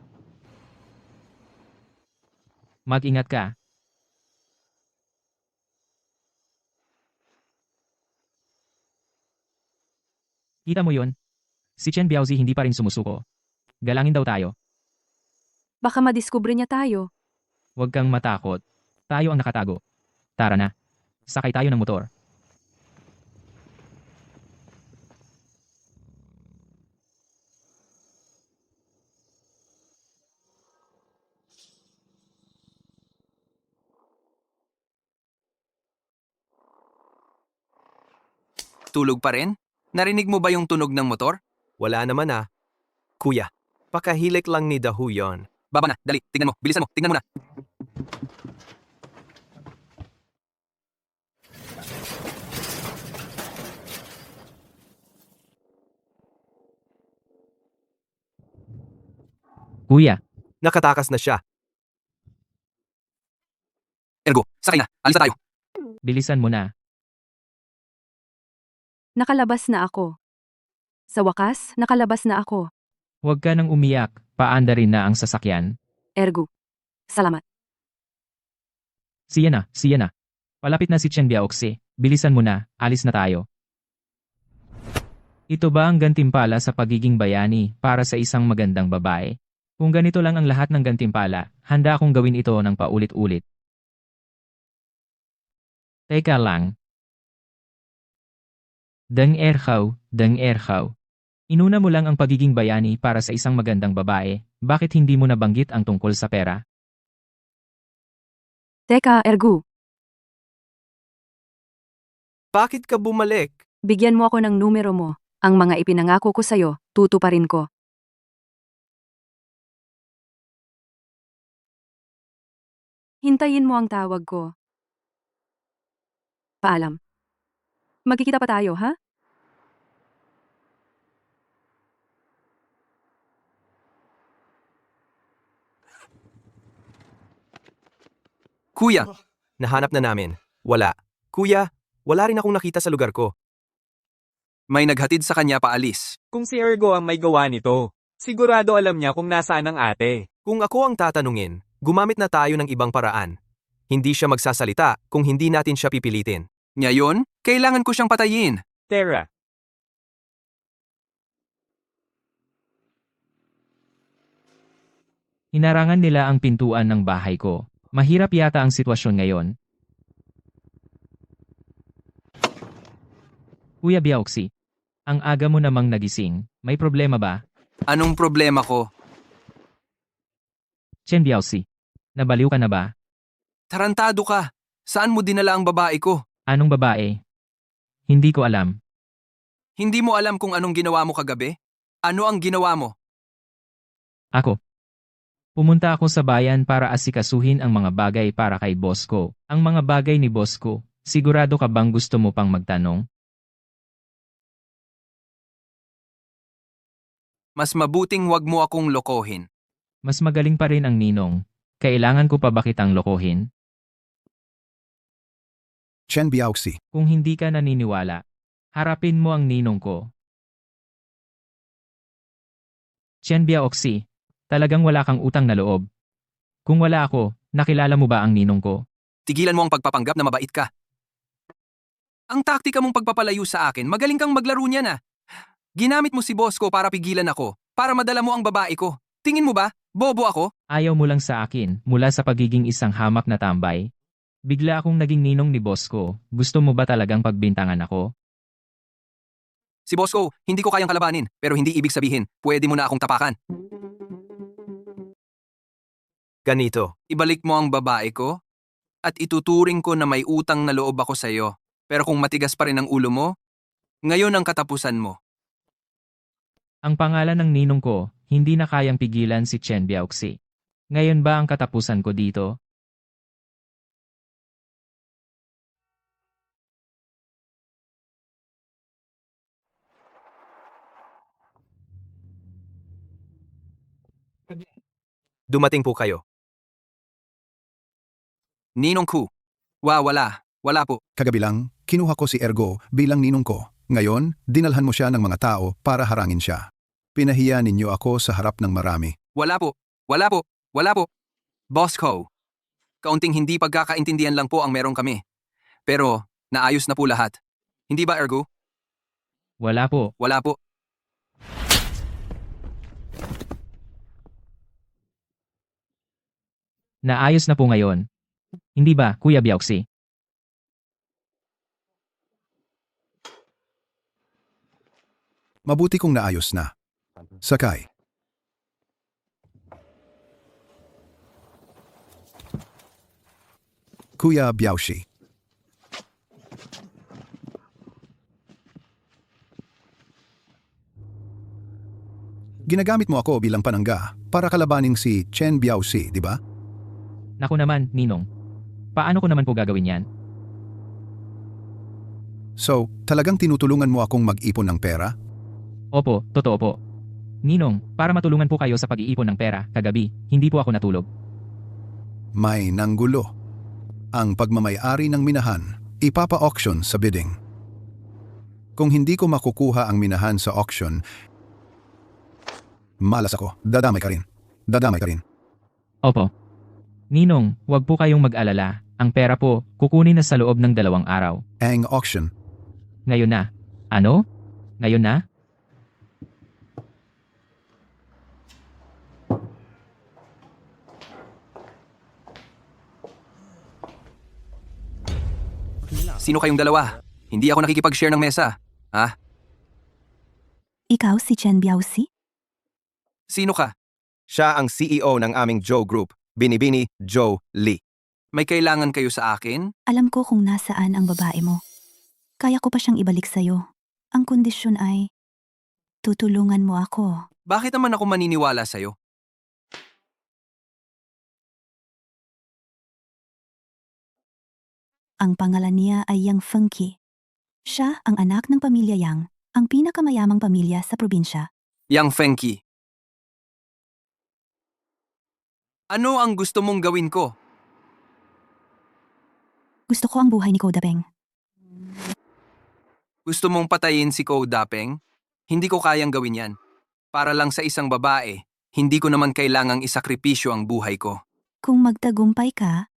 Mag-ingat ka. Kita mo yon? Si Chen Biaozi hindi pa rin sumusuko. Galangin daw tayo. Baka madiskubre niya tayo. Huwag kang matakot. Tayo ang nakatago. Tara na. Sakay tayo ng motor. Tulog pa rin? Narinig mo ba yung tunog ng motor? Wala naman ah. Kuya, pakahilik lang ni Dahu yon. Baba na, dali, tingnan mo, bilisan mo, tingnan mo na. Kuya, Nakatakas na siya. Ergo, sakay na, alis na tayo. bilisan mo na. Nakalabas na ako. Sa wakas, nakalabas na ako. Huwag ka nang umiyak, paanda rin na ang sasakyan. Ergo. Salamat. Siya na, siya na. Palapit na si Chen Biaoxi, bilisan mo na, alis na tayo. Ito ba ang gantimpala sa pagiging bayani para sa isang magandang babae? Kung ganito lang ang lahat ng gantimpala, handa akong gawin ito ng paulit-ulit. Teka lang. Deng Erhaw. Inuna mo lang ang pagiging bayani para sa isang magandang babae, bakit hindi mo nabanggit ang tungkol sa pera? Teka, Ergo. Bakit ka bumalik? Bigyan mo ako ng numero mo. Ang mga ipinangako ko sa'yo, tutuparin ko. Hintayin mo ang tawag ko. Paalam. Magkikita pa tayo, ha? Kuya, Nahanap na namin. Wala. Kuya, wala rin akong nakita sa lugar ko. may naghatid sa kanya paalis. Kung si Ergo ang may gawa nito, sigurado alam niya kung nasaan ang ate. Kung ako ang tatanungin, gumamit na tayo ng ibang paraan. Hindi siya magsasalita kung hindi natin siya pipilitin. Ngayon, kailangan ko siyang patayin. Tara, Hinarangan nila ang pintuan ng bahay ko. Mahirap yata ang sitwasyon ngayon. Kuya Biaoxi, ang aga mo namang nagising, may problema ba? Anong problema ko? Chen Biaoxi, nabaliw ka na ba? Tarantado ka. Saan mo dinala ang babae ko? Anong babae? Hindi ko alam. Hindi mo alam kung anong ginawa mo kagabi? Ano ang ginawa mo? Ako. Pumunta ako sa bayan para asikasuhin ang mga bagay para kay boss ko. Ang mga bagay ni boss ko, sigurado ka bang gusto mo pang magtanong? Mas mabuting wag mo akong lokohin. Mas magaling pa rin ang ninong. Kailangan ko pa ba kitang lokohin? Chen Biaoxi. Kung hindi ka naniniwala, harapin mo ang ninong ko. Chen Biaoxi, talagang wala kang utang na loob. Kung wala ako, nakilala mo ba ang ninong ko? Tigilan mo ang pagpapanggap na mabait ka. Ang taktika mong pagpapalayo sa akin, magaling kang maglaro niya na. Ginamit mo si boss ko para pigilan ako, para madala mo ang babae ko. Tingin mo ba, bobo ako? Ayaw mo lang sa akin mula sa pagiging isang hamak na tambay. Bigla akong naging ninong ni boss ko. Gusto mo ba talagang pagbintangan ako? Si boss ko, hindi ko kayang kalabanin, pero hindi ibig sabihin, pwede mo na akong tapakan. Ganito. Ibalik mo ang babae ko, at ituturing ko na may utang na loob ako sa'yo. Pero kung matigas pa rin ang ulo mo, ngayon ang katapusan mo. Ang pangalan ng ninong ko, hindi na kayang pigilan si Chen Biaoxi. Ngayon ba ang katapusan ko dito? Dumating po kayo. Ninong ku. Wala po. Kagabi lang, kinuha ko si Ergo bilang ninong ko. Ngayon, dinalhan mo siya ng mga tao para harangin siya. Pinahiya ninyo ako sa harap ng marami. Wala po. Boss ko. Kaunting hindi pagkakaintindihan lang po ang meron kami. Pero, naayos na po lahat. Hindi ba, Ergo? Wala po. Wala po. Naayos na po ngayon. Hindi ba, Kuya Biaoxi? Mabuti kong naayos na. Sakay. Kuya Biaoxi. Ginagamit mo ako bilang panangga para kalabaning si Chen Biaoxi, di ba? Naku naman, ninong. Paano ko naman po gagawin yan? So, talagang tinutulungan mo akong mag-ipon ng pera? Opo, totoo po. Ninong, para matulungan po kayo sa pag-iipon ng pera, kagabi, hindi po ako natulog. May nanggulo. Ang pagmamay-ari ng minahan, ipapa-auction sa bidding. Kung hindi ko makukuha ang minahan sa auction, malas ako. Dadamay ka rin. Dadamay ka rin. Opo. Ninong, wag po kayong mag-alala. Ang pera po, kukunin na sa loob ng 2 araw. Ang auction. Ngayon na. Ano? Ngayon na? Sino kayong dalawa? Hindi ako nakikipag-share ng mesa. Ha? Ikaw si Chen Biaosi? Sino ka? Siya ang CEO ng aming Joe Group, Binibini Joe Lee. May kailangan kayo sa akin? Alam ko kung nasaan ang babae mo. Kaya ko pa siyang ibalik sa'yo. Ang kondisyon ay, tutulungan mo ako. Bakit naman ako maniniwala sa'yo? Ang pangalan niya ay Yang Fengqi. Siya ang anak ng pamilya Yang, ang pinakamayamang pamilya sa probinsya. Yang Fengqi. Ano ang gusto mong gawin ko? Gusto ko ang buhay ni Koda Peng. Gusto mong patayin si Ko Dapeng? Hindi ko kayang gawin yan. Para lang sa isang babae, hindi ko naman kailangang isakripisyo ang buhay ko. Kung magtagumpay ka,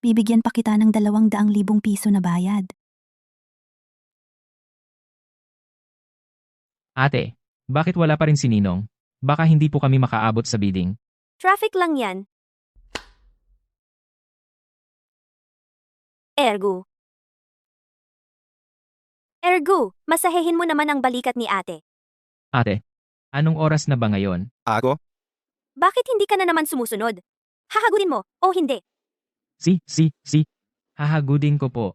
bibigyan pa kita ng 200,000 piso na bayad. Ate, bakit wala pa rin si Ninong? Baka hindi po kami makaabot sa bidding. Traffic lang yan. Ergo, masahehin mo naman ang balikat ni ate. Ate, anong oras na ba ngayon? Ako? Bakit hindi ka na naman sumusunod? Hahagurin mo, o hindi? Si. Hahagudin ko po.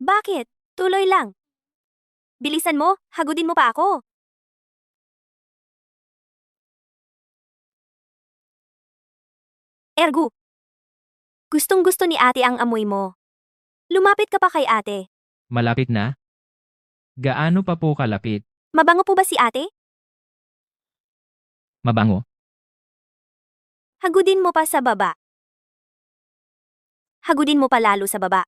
Bakit? Tuloy lang. Bilisan mo, hagudin mo pa ako. Ergo, gustong-gusto ni ate ang amoy mo. Lumapit ka pa kay ate. Malapit na? Gaano pa po kalapit? Mabango po ba si ate? Mabango? Hagudin mo pa sa baba. Hagudin mo pa lalo sa baba.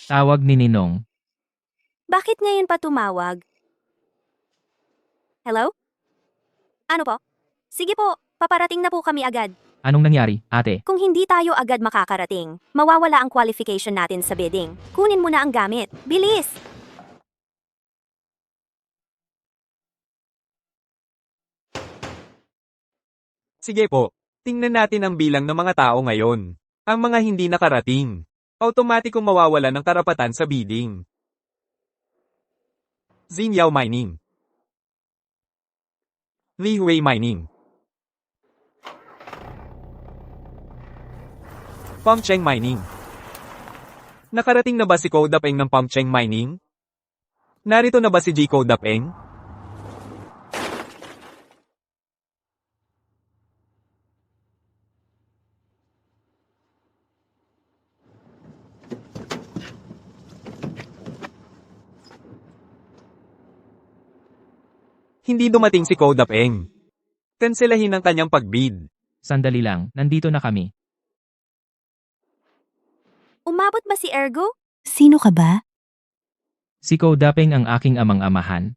Tawag ni Ninong. Bakit ngayon pa tumawag? Hello? Ano po? Sige po, paparating na po kami agad. Anong nangyari, ate? Kung hindi tayo agad makakarating, mawawala ang qualification natin sa bidding. Kunin mo na ang gamit. Bilis! Sige po, tingnan natin ang bilang ng mga tao ngayon. Ang mga hindi nakarating. Automatikong mawawala ng karapatan sa bidding. Zingyao Mining. Li Hui Mining. Pengcheng Mining. Nakarating na ba si Ko Dapeng ng Pengcheng Mining? Narito na ba si G. Ko Dapeng? Hindi dumating si Ko Dapeng. Kanselahin ang kanyang pagbid. Sandali lang, nandito na kami. Umabot ba si Ergo? Sino ka ba? Si Ko Dapeng ang aking amang-amahan.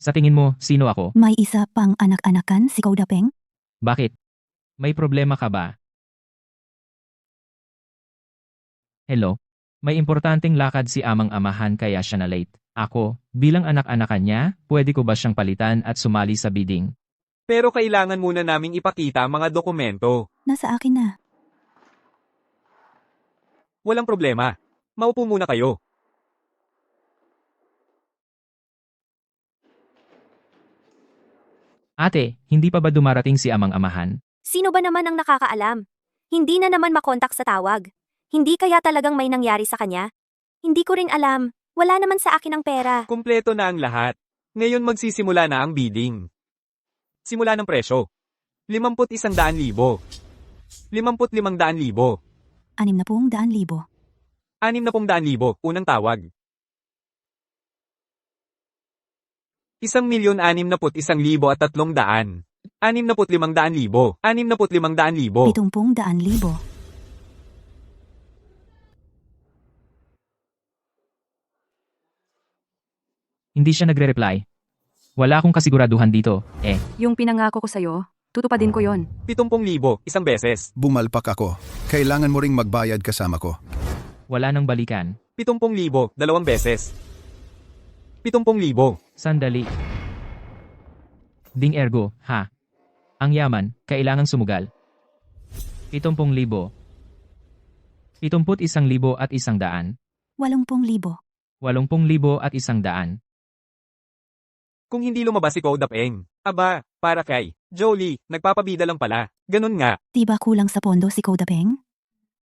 Sa tingin mo, sino ako? May isa pang anak-anakan si Koda Peng? Bakit? May problema ka ba? Hello? May importanteng lakad si amang-amahan kaya siya na late. Ako, bilang anak-anakan niya, pwede ko ba siyang palitan at sumali sa bidding? Pero kailangan muna naming ipakita ang mga dokumento. Nasa akin na. Walang problema. Maupo muna kayo. Ate, hindi pa ba dumarating si amang-amahan? Sino ba naman ang nakakaalam? Hindi na naman makontak sa tawag. Hindi kaya talagang may nangyari sa kanya? Hindi ko rin alam. Wala naman sa akin ang pera. Kumpleto na ang lahat. Ngayon magsisimula na ang bidding. Simula ng presyo. 51,100,000. 55,000. 60,000. 60,000. Unang tawag. 1,601,300. 65,000. 65,000. 70,000. Hindi siya nagre-reply. Wala akong kasiguraduhan dito, eh. Yung pinangako ko sa'yo, tutupadin ko yon. 70,000, isang beses. Bumalpak ako. Kailangan mo ring magbayad kasama ko. Wala nang balikan. 70,000, dalawang beses. 70,000. Sandali. Ding ergo, ha? Ang yaman, kailangang sumugal. 70,000. 71,000 at 100. 80,000. 80,000 at 100. Kung hindi lumabas si Code Up Eng. Aba, para kay Jolie, nagpapabida lang pala. Ganun nga. Di ba kulang sa pondo si Kodapeng?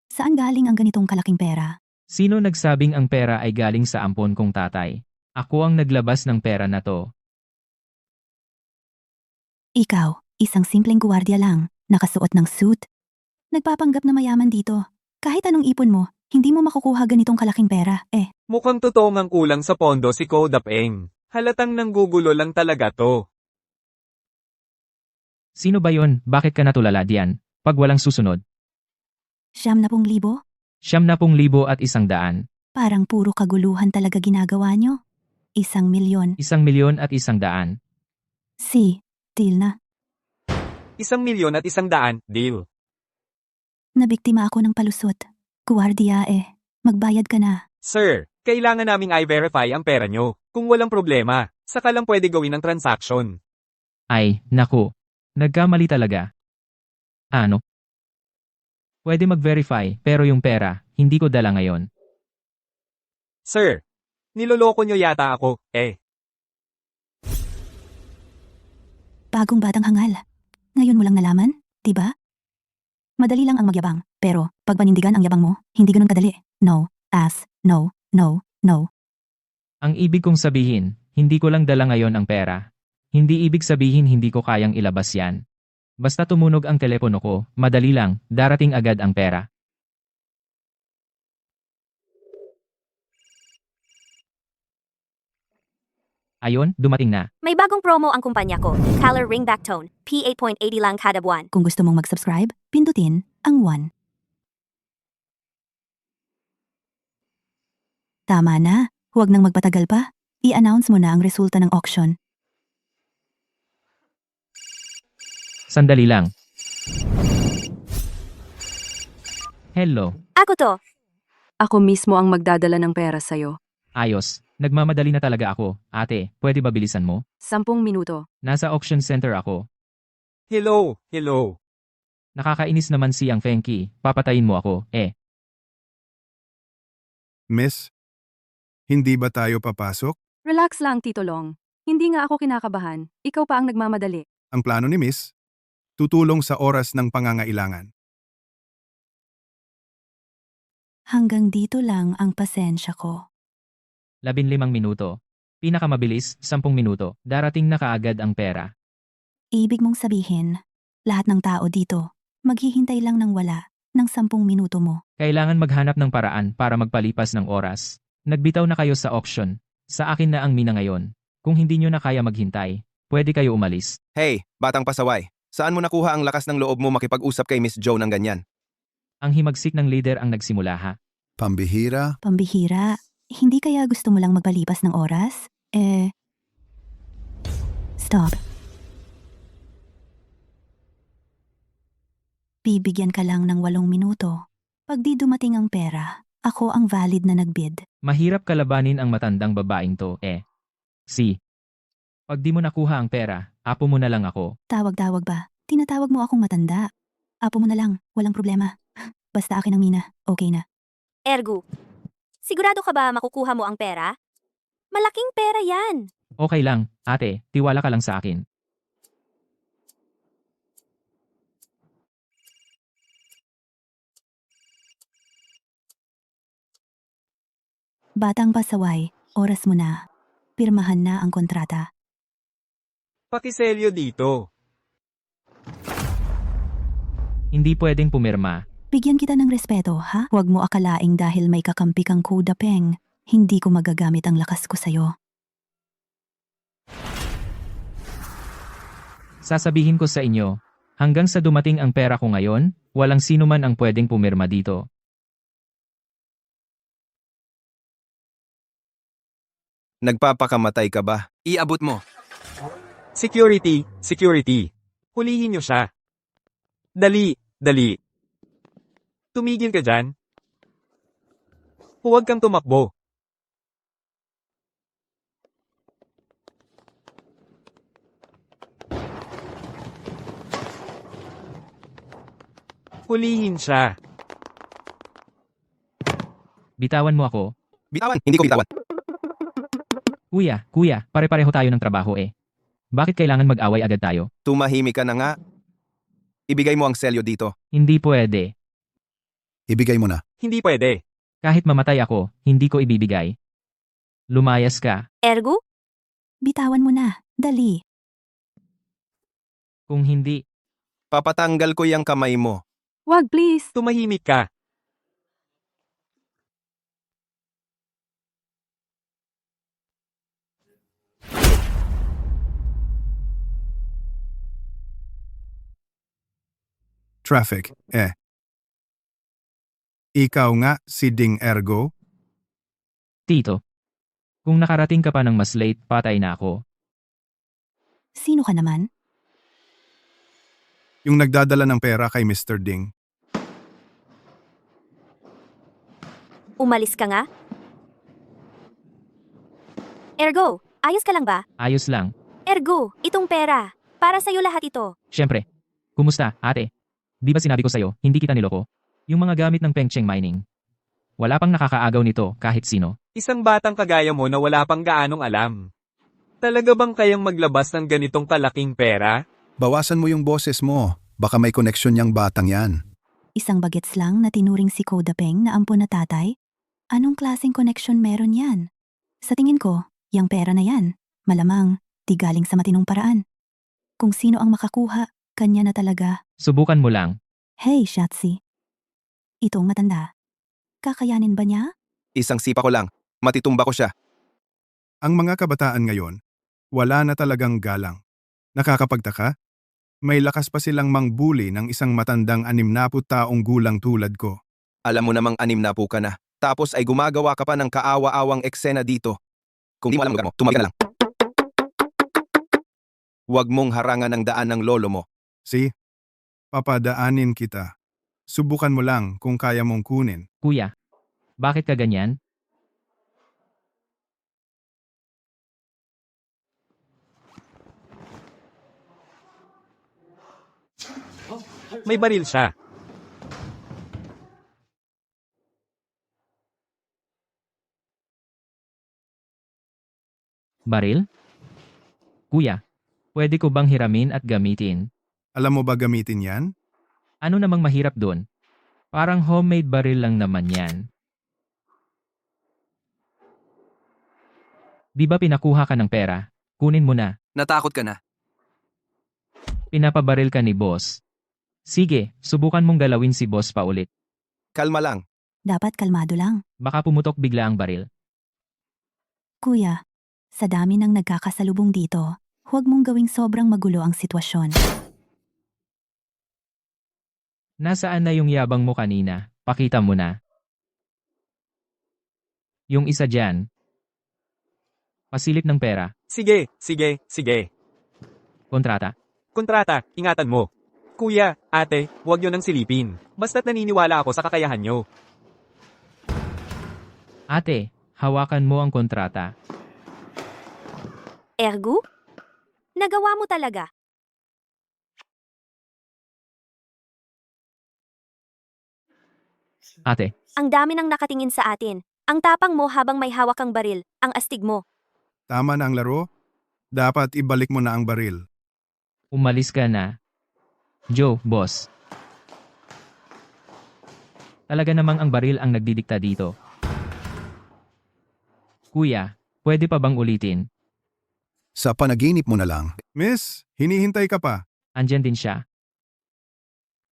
Saan galing ang ganitong kalaking pera? Sino nagsabing ang pera ay galing sa ampon kong tatay? Ako ang naglabas ng pera na to. Ikaw, isang simpleng guwardiya lang, nakasuot ng suit. Nagpapanggap na mayaman dito. Kahit anong ipon mo, hindi mo makukuha ganitong kalaking pera, eh. Mukhang totoo ngang kulang sa pondo si Code Up Eng. Halatang nanggugulo lang talaga to. Sino ba yon? Bakit ka natulala diyan? Pag walang susunod. 70,000? 70,000 at 100. Parang puro kaguluhan talaga ginagawa nyo. 1,000,000. 1,000,000 at 100. Si, deal na. 1,000,000 at 100, deal. Nabiktima ako ng palusot. Guwardiya eh. Magbayad ka na. Sir, kailangan naming i-verify ang pera nyo. Kung walang problema, saka lang pwede gawin ang transaction. Ay, naku. Nagkamali talaga. Ano? Pwede mag-verify, pero yung pera, hindi ko dala ngayon. Sir, niloloko nyo yata ako, eh. Bagong batang hangal. Ngayon mo lang nalaman, di ba? Madali lang ang magyabang, pero pag panindigan ang yabang mo, hindi ganun kadali. No, no, no. Ang ibig kong sabihin, hindi ko lang dala ngayon ang pera. Hindi ibig sabihin hindi ko kayang ilabas yan. Basta tumunog ang telepono ko, madali lang, darating agad ang pera. Ayon, dumating na. May bagong promo ang kumpanya ko, Color Ringback Tone, P8.80 lang kada buwan. Kung gusto mong mag-subscribe, pindutin ang 1. Tama na, huwag nang magpatagal pa. I-announce mo na ang resulta ng auction. Sandali lang. Hello. Ako to. Ako mismo ang magdadala ng pera sa'yo. Ayos. Nagmamadali na talaga ako. Ate, pwede ba bilisan mo? 10 minuto. Nasa auction center ako. Hello. Nakakainis naman si Yang Fenky. Papatayin mo ako, eh. Miss, hindi ba tayo papasok? Relax lang, Tito Long. Hindi nga ako kinakabahan. Ikaw pa ang nagmamadali. Ang plano ni Miss, tutulong sa oras ng pangangailangan. Hanggang dito lang ang pasensya ko. 15 minuto. Pinakamabilis, 10 minuto. Darating na kaagad ang pera. Ibig mong sabihin, lahat ng tao dito, maghihintay lang ng wala ng 10 minuto mo. Kailangan maghanap ng paraan para magpalipas ng oras. Nagbitaw na kayo sa auction. Sa akin na ang mina ngayon. Kung hindi nyo na kaya maghintay, pwede kayo umalis. Hey, batang pasaway. Saan mo nakuha ang lakas ng loob mo makipag-usap kay Miss Joe ng ganyan? Ang himagsik ng leader ang nagsimula ha. Pambihira, Pambihira, hindi kaya gusto mo lang magpalipas ng oras? Stop. Bibigyan ka lang ng 8 minuto. Pag di dumating ang pera, ako ang valid na nagbid. Mahirap kalabanin ang matandang babaeng to, eh. Pag di mo nakuha ang pera, apo mo na lang ako. Tawag-tawag ba? Tinatawag mo akong matanda. Apo mo na lang, walang problema. Basta akin ang mina, okay na. Ergo. Sigurado ka ba makukuha mo ang pera? Malaking pera yan. Okay lang, ate, tiwala ka lang sa akin. Batang pasaway, oras mo na. Pirmahan na ang kontrata. Pakiselyo dito. Hindi pwedeng pumirma. Bigyan kita ng respeto, ha? Huwag mo akalaing dahil may kakampi kang kudapeng, hindi ko magagamit ang lakas ko sa'yo. Sasabihin ko sa inyo, hanggang sa dumating ang pera ko ngayon, walang sino man ang pwedeng pumirma dito. Nagpapakamatay ka ba? Iabot mo. Security, security. Hulihin niyo siya. Dali, dali. Tumigil ka dyan. Huwag kang tumakbo. Hulihin siya. Bitawan mo ako. Bitawan, hindi ko bitawan. Kuya, pare-pareho tayo ng trabaho eh. Bakit kailangan mag-away agad tayo? Tumahimik ka na nga. Ibigay mo ang selyo dito. Hindi pwede. Ibigay mo na. Hindi pwede. Kahit mamatay ako, hindi ko ibibigay. Lumayas ka. Ergo? Bitawan mo na. Dali. Kung hindi, Papatanggal ko yung kamay mo. Wag please. Tumahimik ka. Traffic, Ikaw nga si Ding Ergo? Tito. Kung nakarating ka pa ng mas late, patay na ako. Sino ka naman? Yung nagdadala ng pera kay Mr. Ding. Umalis ka nga? Ergo, ayos ka lang ba? Ayos lang. Ergo, itong pera. Para sa'yo lahat ito. Siyempre. Kumusta, ate? Di ba sinabi ko sa'yo, hindi kita niloko? Yung mga gamit ng Pengcheng Mining. Wala pang nakakaagaw nito kahit sino. Isang batang kagaya mo na wala pang gaanong alam. Talaga bang kayang maglabas ng ganitong kalaking pera? Bawasan mo yung boses mo. Baka may koneksyon yang batang yan. Isang bagets lang na tinuring si Koda Peng na ampon na tatay? Anong klaseng koneksyon meron yan? Sa tingin ko, yang pera na yan, malamang, di galing sa matinong paraan. Kung sino ang makakuha, kanya na talaga. Subukan mo lang. Hey, Shatsi. Itong matanda. Kakayanin ba niya? Isang sipa ko lang. Matitumba ko siya. Ang mga kabataan ngayon, wala na talagang galang. Nakakapagtaka? May lakas pa silang mangbuli ng isang matandang 60 taong gulang tulad ko. Alam mo namang 60 ka na. Tapos ay gumagawa ka pa ng kaawa-awang eksena dito. Kung di mo alam lugar mo, tumawag ka na lang. Huwag mong harangan ang daan ng lolo mo. Papadaanin kita. Subukan mo lang kung kaya mong kunin. Kuya, bakit ka ganyan? May baril siya. Baril? Kuya, pwede ko bang hiramin at gamitin? Alam mo ba gamitin yan? Ano namang mahirap doon? Parang homemade baril lang naman yan. Di ba pinakuha ka ng pera? Kunin mo na. Natakot ka na. Pinapabaril ka ni boss. Sige, subukan mong galawin si boss pa ulit. Kalma lang. Dapat kalmado lang. Baka pumutok bigla ang baril. Kuya, sa dami ng nagkakasalubong dito, huwag mong gawing sobrang magulo ang sitwasyon. Nasaan na yung yabang mo kanina? Pakita mo na. Yung isa dyan. Pasilip ng pera. Sige, sige, sige. Kontrata. Kontrata, ingatan mo. Kuya, ate, huwag yun ang silipin. Basta't naniniwala ako sa kakayahan nyo. Ate, hawakan mo ang kontrata. Ergo? Nagawa mo talaga. Ate, Ang dami nang nakatingin sa atin. Ang tapang mo habang may hawak kang baril. Ang astig mo. Tama na ang laro? Dapat ibalik mo na ang baril. umalis ka na. Joe, boss. Talaga namang ang baril ang nagdidikta dito. Kuya, pwede pa bang ulitin? Sa panaginip mo na lang. Miss, hinihintay ka pa. Andyan din siya.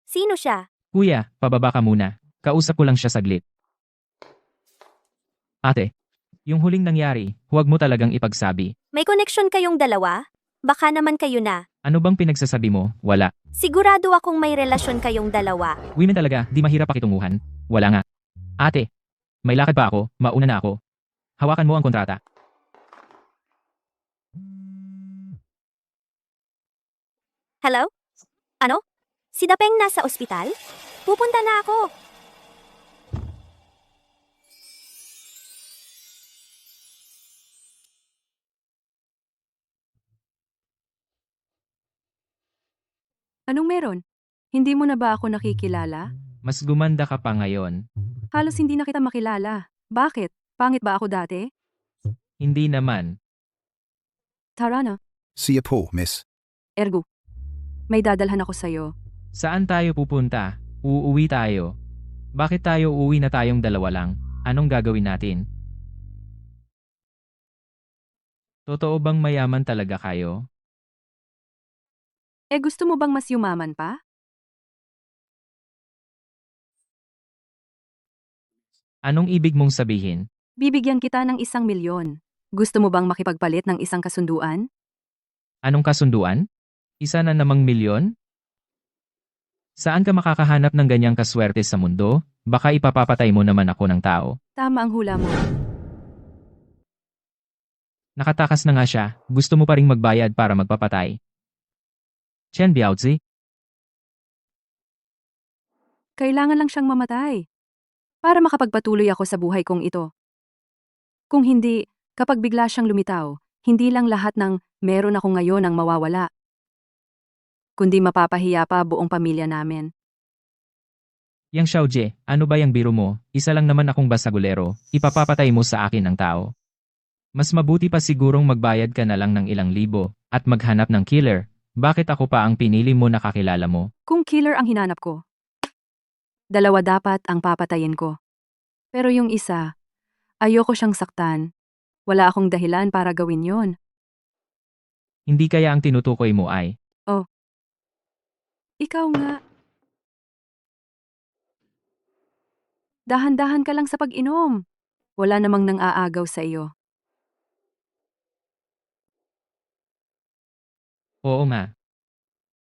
Sino siya? Kuya, pababa ka muna. Kausap ko lang siya saglit. Ate, yung huling nangyari, huwag mo talagang ipagsabi. May koneksyon kayong dalawa? Baka naman kayo na. Ano bang pinagsasabi mo? Wala. Sigurado akong may relasyon kayong dalawa. Women talaga, di mahirap pakitunguhan. Wala nga. Ate, may lakad pa ako, mauna na ako. Hawakan mo ang kontrata. Hello? Ano? Si Dapeng nasa ospital? Pupunta na ako. Anong meron? Hindi mo na ba ako nakikilala? Mas gumanda ka pa ngayon. Halos hindi na kita makilala. Bakit? Pangit ba ako dati? Hindi naman. Tara na, Siya po, miss. Ergo. May dadalhan ako sa'yo. Saan tayo pupunta? Uuwi tayo. Bakit tayo uuwi na tayong dalawa lang? Anong gagawin natin? Totoo bang mayaman talaga kayo? Gusto mo bang mas yumaman pa? Anong ibig mong sabihin? Bibigyan kita ng 1,000,000. Gusto mo bang makipagpalit ng isang kasunduan? Anong kasunduan? Isa na namang milyon? Saan ka makakahanap ng ganyang kaswerte sa mundo? Baka ipapapatay mo naman ako ng tao. Tama ang hula mo. Nakatakas na nga siya, gusto mo pa ring magbayad para magpapatay. Chen Biaozi, Kailangan lang siyang mamatay. Para makapagpatuloy ako sa buhay kong ito. Kung hindi, kapag bigla siyang lumitaw, hindi lang lahat ng meron ako ngayon ang mawawala. Kundi mapapahiya pa buong pamilya namin. Yang Xiaojie, ano ba yung biro mo? Isa lang naman akong basagulero, ipapapatay mo sa akin ang tao. Mas mabuti pa sigurong magbayad ka na lang ng ilang libo at maghanap ng killer. Bakit ako pa ang pinili mo na kakilala mo? Kung killer ang hinanap ko, 2 dapat ang papatayin ko. Pero yung isa, ayoko siyang saktan. Wala akong dahilan para gawin yon. Hindi kaya ang tinutukoy mo ay, Ikaw nga. Dahan-dahan ka lang sa pag-inom. Wala namang nang aagaw sa iyo. oo nga.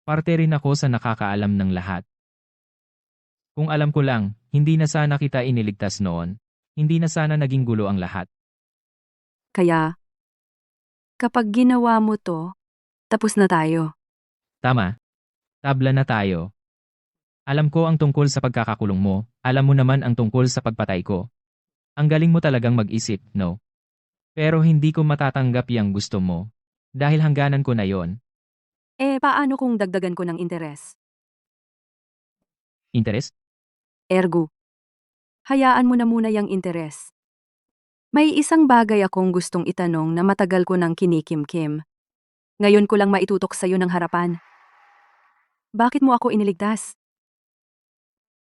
Parte rin ako sa nakakaalam ng lahat. Kung alam ko lang, hindi na sana kita iniligtas noon. Hindi na sana naging gulo ang lahat. Kaya, kapag ginawa mo to, tapos na tayo. Tama. Tabla na tayo. Alam ko ang tungkol sa pagkakakulong mo, alam mo naman ang tungkol sa pagpatay ko. Ang galing mo talagang mag-isip, no? Pero hindi ko matatanggap yung gusto mo. Dahil hangganan ko na yon. Paano kung dagdagan ko ng interes? Interes? Ergo, hayaan mo na muna yung interes. May isang bagay akong gustong itanong na matagal ko nang kinikimkim. Ngayon ko lang maitutok sa'yo ng harapan. Bakit mo ako iniligtas?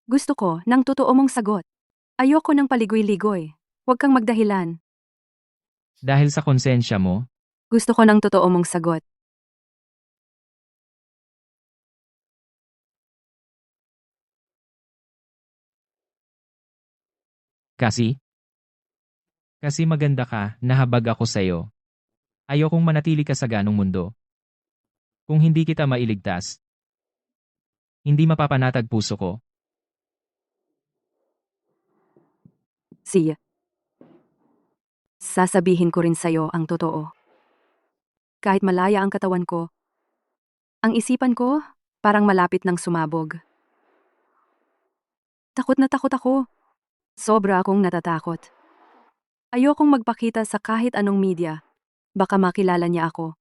Gusto ko ng totoo mong sagot. Ayoko ng paligoy-ligoy. Huwag kang magdahilan. Dahil sa konsensya mo, Gusto ko ng totoo mong sagot. kasi maganda ka, nahabag ako sa'yo. Ayokong manatili ka sa ganong mundo. Kung hindi kita mailigtas, hindi mapapanatag puso ko. Siya. Sasabihin ko rin sa'yo ang totoo. Kahit malaya ang katawan ko, ang isipan ko parang malapit ng sumabog. Takot na takot ako. Sobra akong natatakot. Ayokong magpakita sa kahit anong media. Baka makilala niya ako.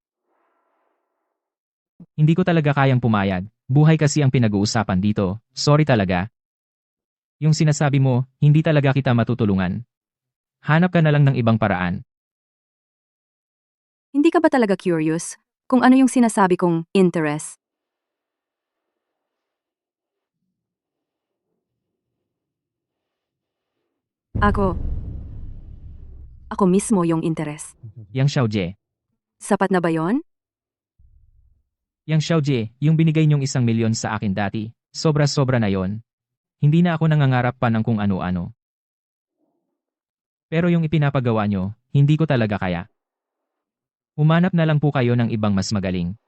Hindi ko talaga kayang pumayag. Buhay kasi ang pinag-uusapan dito. Sorry talaga. Yung sinasabi mo, hindi talaga kita matutulungan. Hanap ka na lang ng ibang paraan. Hindi ka ba talaga curious kung ano yung sinasabi kong interest? Ako mismo yung interest. Yang Xiaojie. Sapat na ba yon? Yang Xiaojie, yung binigay niyong 1,000,000 sa akin dati, sobra-sobra na yon. Hindi na ako nangangarap pa ng kung ano-ano. Pero yung ipinapagawa niyo, hindi ko talaga kaya. Humanap na lang po kayo ng ibang mas magaling.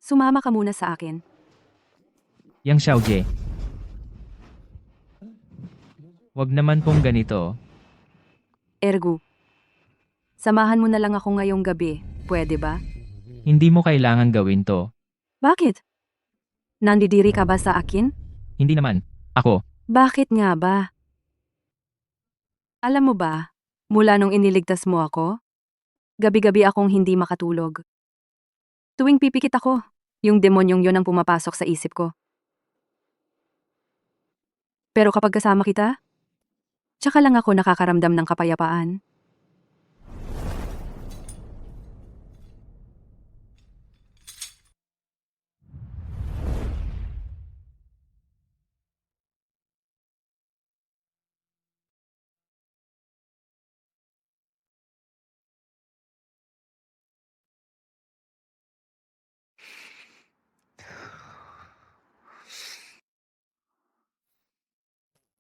Sumama ka muna sa akin. Yang Xiaojie. Wag naman pong ganito. Ergo. Samahan mo na lang ako ngayong gabi pwede ba? Hindi mo kailangan gawin to. Bakit? Nandidiri ka ba sa akin? Hindi naman. Ako. Bakit nga ba? Alam mo ba, mula nung iniligtas mo ako, gabi-gabi akong hindi makatulog. Tuwing pipikit ako, yung demonyong yon ang pumapasok sa isip ko. Pero kapag kasama kita, tsaka lang ako nakakaramdam ng kapayapaan.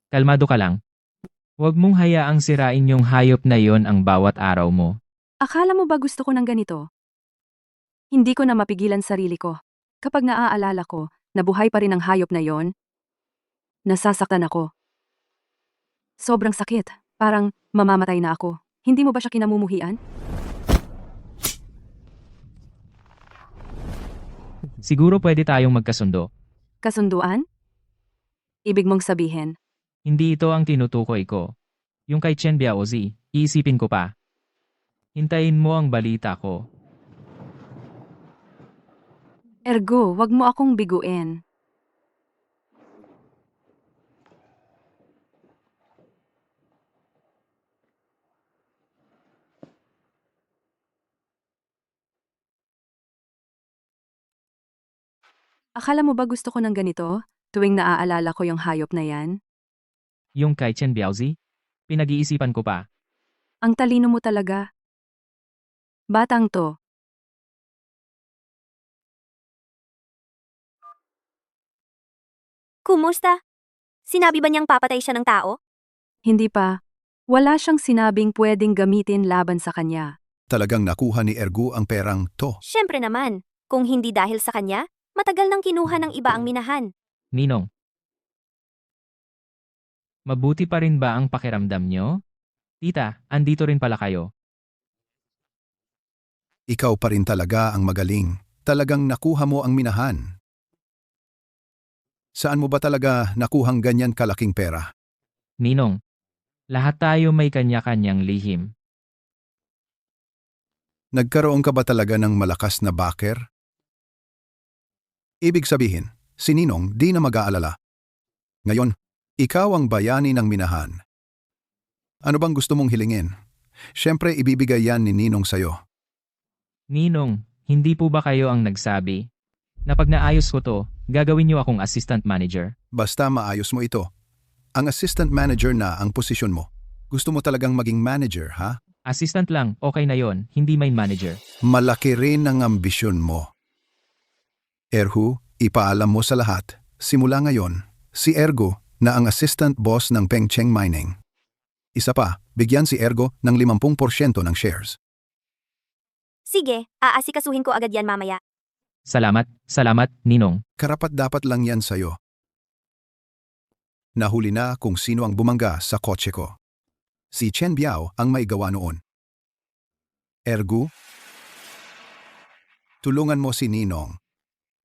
Kalmado ka lang. Huwag mong hayaang sirain yung hayop na yon ang bawat araw mo. Akala mo ba gusto ko ng ganito? Hindi ko na mapigilan sarili ko. Kapag naaalala ko na buhay pa rin ang hayop na yon, nasasaktan ako. Sobrang sakit. Parang mamamatay na ako. Hindi mo ba siya kinamumuhian? Siguro pwede tayong magkasundo. Kasunduan? Ibig mong sabihin, Hindi ito ang tinutukoy ko. Yung kay Chen Biaozi, iisipin ko pa. Hintayin mo ang balita ko. ergo, wag mo akong biguin. Akala mo ba gusto ko ng ganito? Tuwing naaalala ko yung hayop na yan? Yung kay Chen Biaozi? Pinag-iisipan ko pa. Ang talino mo talaga. Batang to, Kumusta? Sinabi ba niyang papatay siya ng tao? hindi pa. Wala siyang sinabing pwedeng gamitin laban sa kanya. Talagang nakuha ni Ergu ang perang to. Siyempre naman, kung hindi dahil sa kanya, matagal nang kinuha ng iba ang minahan. Ninong. Mabuti pa rin ba ang pakiramdam nyo? Tita, andito rin pala kayo. Ikaw pa rin talaga ang magaling. Talagang nakuha mo ang minahan. Saan mo ba talaga nakuhang ganyan kalaking pera? Ninong. Lahat tayo may kanya-kanyang lihim. Nagkaroon ka ba talaga ng malakas na backer? Ibig sabihin, si Ninong di na mag-aalala. Ngayon, ikaw ang bayani ng minahan. Ano bang gusto mong hilingin? Siyempre ibibigay yan ni Ninong sa'yo. Ninong, hindi po ba kayo ang nagsabi na pag naayos ko to, gagawin niyo akong assistant manager? Basta maayos mo ito. Ang assistant manager na ang posisyon mo. Gusto mo talagang maging manager, ha? Assistant lang, okay na yon, hindi main manager. Malaki rin ang ambisyon mo. Erhu, ipaalam mo sa lahat, simula ngayon, si Ergo na ang assistant boss ng Pengcheng Mining. Isa pa, bigyan si Ergo ng 50% ng shares. Sige, aasikasuhin ko agad yan mamaya. Salamat, Ninong. Karapat-dapat lang yan sa'yo. Nahuli na kung sino ang bumangga sa kotse ko. Si Chen Biao ang may gawa noon. Ergu, tulungan mo si Ninong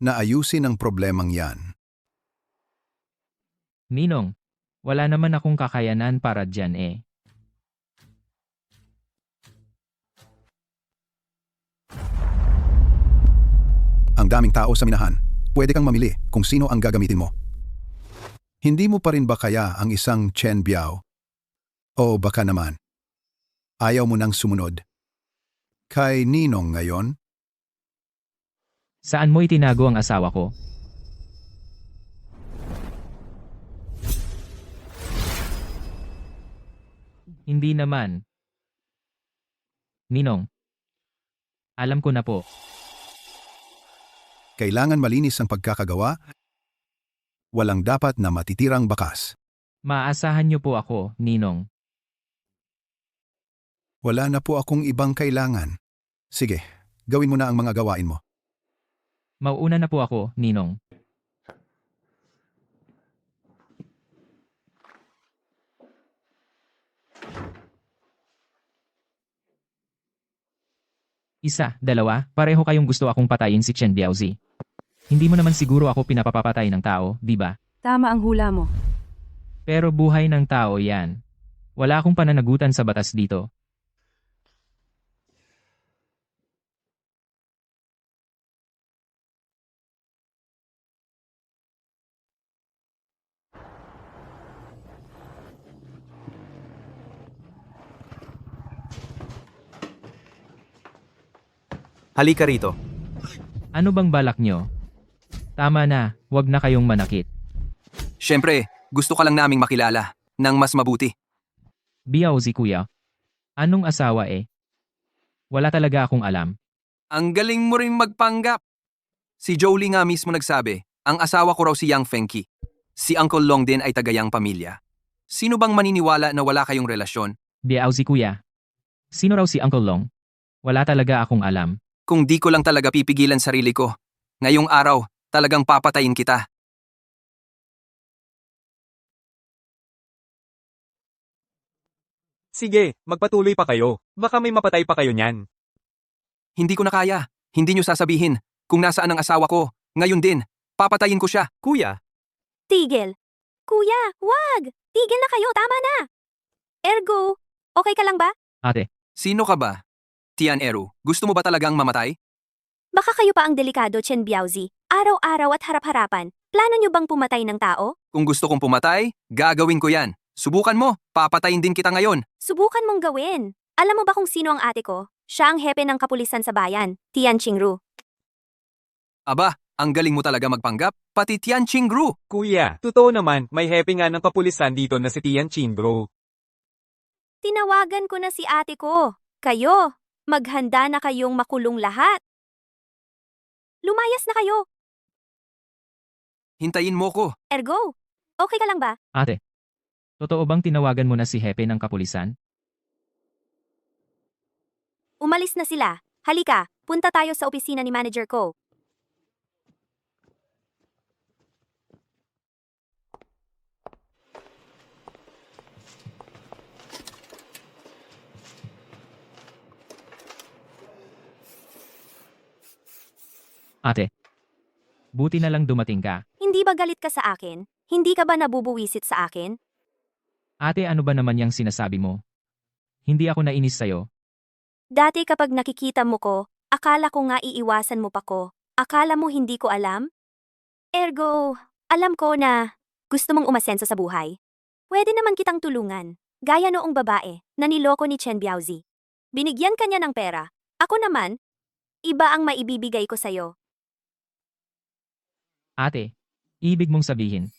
na ayusin ang problemang yan. Ninong, wala naman akong kakayanan para dyan eh. Ang daming tao sa minahan, pwede kang mamili kung sino ang gagamitin mo. Hindi mo pa rin ba kaya ang isang Chen Biao? O baka naman, ayaw mo nang sumunod. Kay Ninong ngayon, Saan mo itinago ang asawa ko? Hindi naman. Ninong. Alam ko na po. kailangan malinis ang pagkakagawa. Walang dapat na matitirang bakas. Maaasahan niyo po ako, Ninong. Wala na po akong ibang kailangan. Sige, gawin mo na ang mga gawain mo. Mauuna na po ako, Ninong. Isa, dalawa, pareho kayong gusto akong patayin si Chen Biaozi. Hindi mo naman siguro ako pinapapatay ng tao, di ba? Tama ang hula mo. Pero buhay ng tao yan. Wala akong pananagutan sa batas dito. Halika rito. Ano bang balak nyo? Tama na, wag na kayong manakit. Siyempre, gusto ka lang naming makilala ng mas mabuti. Biaozi kuya. Anong asawa eh? Wala talaga akong alam. Ang galing mo rin magpanggap. Si Jolie nga mismo nagsabi, ang asawa ko raw si Yang Fengqi. Si Uncle Long din ay tagayang pamilya. Sino bang maniniwala na wala kayong relasyon? Biaozi kuya. Sino raw si Uncle Long? Wala talaga akong alam. Kung di ko lang talaga pipigilan sarili ko, ngayong araw, talagang papatayin kita. Sige, magpatuloy pa kayo. Baka may mapatay pa kayo niyan. Hindi ko na kaya. Hindi nyo sasabihin kung nasaan ang asawa ko. Ngayon din, papatayin ko siya. Kuya, Tigil. Kuya, wag! Tigil na kayo, tama na! Ergo, okay ka lang ba? Ate, Sino ka ba? Tian Eru, gusto mo ba talagang mamatay? Baka kayo pa ang delikado, Chen Biaozi. Araw-araw at harap-harapan. Plano nyo bang pumatay ng tao? Kung gusto kong pumatay, gagawin ko yan. Subukan mo, papatayin din kita ngayon. Subukan mong gawin. Alam mo ba kung sino ang ate ko? Siya ang hepe ng kapulisan sa bayan, Tian Qingru. Aba, ang galing mo talaga magpanggap, pati Tian Qingru. Kuya, totoo naman, may happy nga ng kapulisan dito na si Tian Qingru. Tinawagan ko na si ate ko. Kayo, maghanda na kayong makulong lahat. Lumayas na kayo. Hintayin mo ko. Ergo, okay ka lang ba? ate. Totoo bang tinawagan mo na si Hepe ng kapulisan? Umalis na sila. Halika, punta tayo sa opisina ni manager ko. Ate. Buti na lang dumating ka. Hindi ba galit ka sa akin? Hindi ka ba nabubuwisit sa akin? Ate, ano ba naman yung sinasabi mo? Hindi ako nainis sa'yo. Dati kapag nakikita mo ko, akala ko nga iiwasan mo pa ko. Akala mo hindi ko alam? Ergo, alam ko na gusto mong umasenso sa buhay. Pwede naman kitang tulungan. Gaya noong babae na niloko ni Chen Biaozi. Binigyan kanya ng pera. Ako naman, iba ang maibibigay ko sa'yo. Ate, ibig mong sabihin,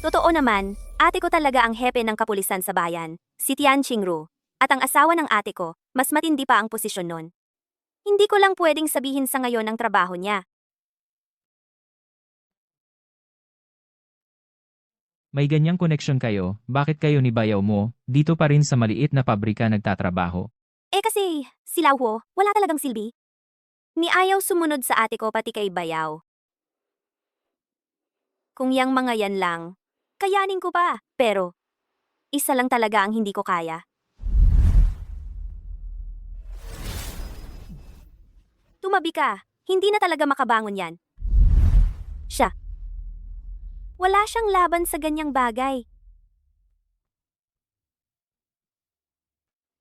Totoo naman, ate ko talaga ang hepe ng kapulisan sa bayan, si Tian Qingru. At ang asawa ng ate ko, mas matindi pa ang posisyon nun. Hindi ko lang pwedeng sabihin sa ngayon ang trabaho niya. may ganyang koneksyon kayo, bakit kayo ni bayaw mo, dito pa rin sa maliit na pabrika nagtatrabaho? Kasi, si Lauho, wala talagang silbi. Ni ayaw sumunod sa ate ko pati kay Bayaw. Kung yang mga yan lang, kayanin ko pa. Pero, isa lang talaga ang hindi ko kaya. Tumabi ka, hindi na talaga makabangon yan. Siya. Wala siyang laban sa ganyang bagay.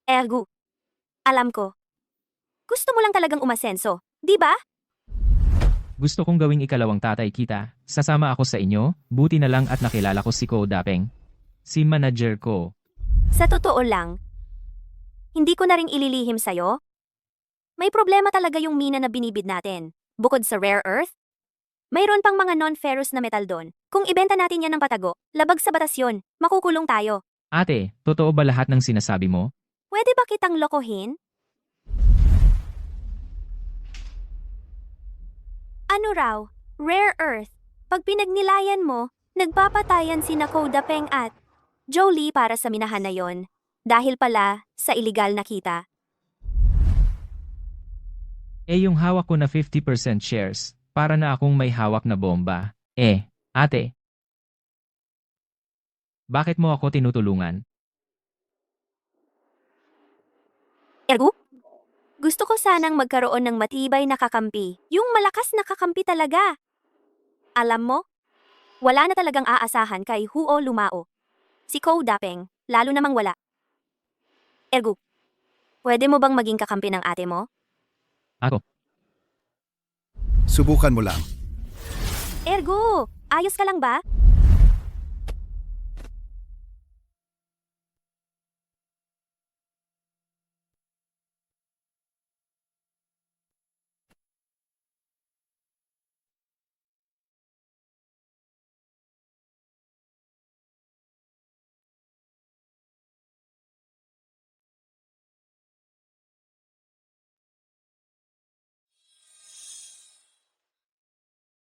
Ergo. Alam ko. Gusto mo lang talagang umasenso, di ba? Gusto kong gawing ikalawang tatay kita, sasama ako sa inyo, buti na lang at nakilala ko si Ko Dapeng. Si manager ko. Sa totoo lang, hindi ko na ring ililihim sa'yo. May problema talaga yung mina na binibid natin. Bukod sa rare earth, mayroon pang mga non-ferrous na metal doon. Kung ibenta natin yan ng patago, labag sa batas yun, makukulong tayo. Ate, totoo ba lahat ng sinasabi mo? Pwede ba kitang lokohin? Ano raw? Rare earth. Pag pinagnilayan mo, nagpapatayan sina Ko Dapeng at Jolie para sa minahan na yon. Dahil pala sa illegal na kita. Yung hawak ko na 50% shares, para na akong may hawak na bomba. Ate, Bakit mo ako tinutulungan? Ergo? Gusto ko sanang magkaroon ng matibay na kakampi. Yung malakas na kakampi talaga. Alam mo, wala na talagang aasahan kay Huo Lumao. Si Kou Dapeng, lalo namang wala. Ergo, pwede mo bang maging kakampi ng ate mo? Ako. Subukan mo lang. Ergo, ayos ka lang ba?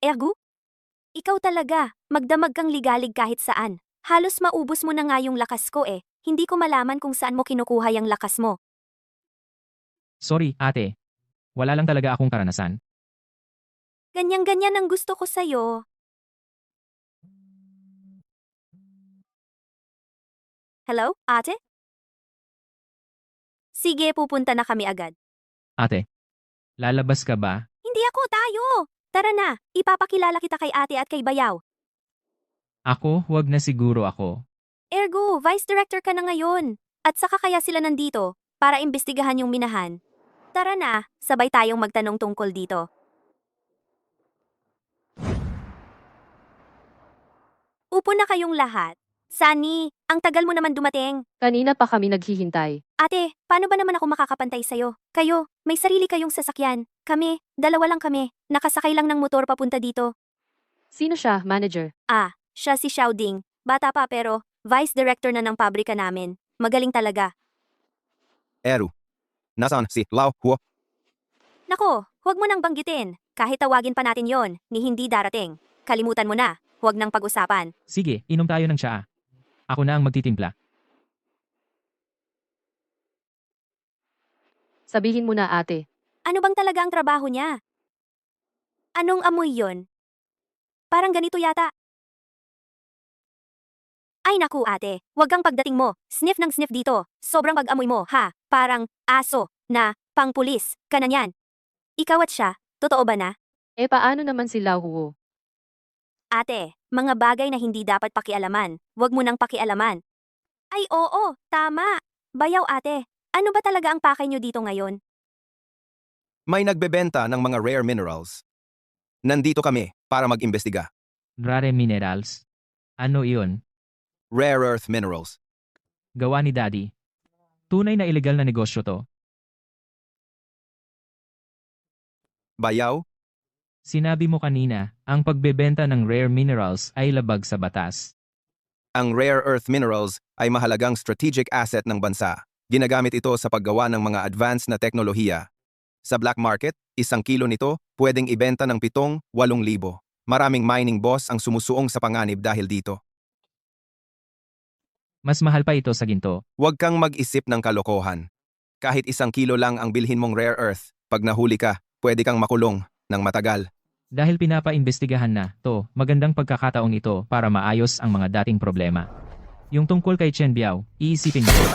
Ergo? Ikaw talaga, magdamag kang ligalig kahit saan. Halos maubos mo na nga yung lakas ko eh. Hindi ko malaman kung saan mo kinukuha yung lakas mo. Sorry, ate. Wala lang talaga akong karanasan. Ganyan-ganyan ang gusto ko sa'yo. Hello, ate? Sige, pupunta na kami agad. Ate, lalabas ka ba? Hindi ako, tayo! Tara na, ipapakilala kita kay ate at kay Bayaw. Ako, wag na siguro ako. Ergo, Vice Director ka na ngayon. At saka kaya sila nandito, para imbestigahan yung minahan. Tara na, sabay tayong magtanong tungkol dito. Upo na kayong lahat. Sunny, ang tagal mo naman dumating. Kanina pa kami naghihintay. Ate, paano ba naman ako makakapantay sa'yo? Kayo, may sarili kayong sasakyan. Kami, dalawa lang kami. Nakasakay lang ng motor papunta dito. Sino siya, manager? Siya si Xiaoding. Bata pa pero, Vice Director na ng pabrika namin. Magaling talaga. Eru. Nasaan si Lao Huo? Nako, huwag mo nang banggitin. Kahit tawagin pa natin yon, ni hindi darating. Kalimutan mo na, huwag nang pag-usapan. Sige, inom tayo ng tsaa. Ako na ang magtitimpla. Sabihin mo na ate. Ano bang talaga ang trabaho niya? Anong amoy yon? Parang ganito yata. Ay naku ate, huwag kang pagdating mo. Sniff ng sniff dito. Sobrang pag-amoy mo, ha? Parang aso na pangpulis ka na yan. Ikaw at siya, totoo ba na? Eh paano naman si Lao Huo? Ate, mga bagay na hindi dapat pakialaman. Huwag mo nang pakialaman. Ay oo, tama. Bayaw ate, ano ba talaga ang pakay niyo dito ngayon? May nagbebenta ng mga rare minerals. Nandito kami para mag-imbestiga. Rare minerals. Ano iyon? Rare earth minerals. Gawa ni Daddy. Tunay na illegal na negosyo to. Bayaw? Sinabi mo kanina, ang pagbebenta ng rare minerals ay labag sa batas. Ang rare earth minerals ay mahalagang strategic asset ng bansa. Ginagamit ito sa paggawa ng mga advanced na teknolohiya. Sa black market, 1 kilo nito pwedeng ibenta ng 7,000-8,000. Maraming mining boss ang sumusuong sa panganib dahil dito. Mas mahal pa ito sa ginto. Huwag kang mag-isip ng kalokohan. Kahit 1 kilo lang ang bilhin mong rare earth, pag nahuli ka, pwede kang makulong ng matagal. Dahil pinapaimbestigahan na to, magandang pagkakataong ito para maayos ang mga dating problema. Yung tungkol kay Chen Biao, iisipin ko.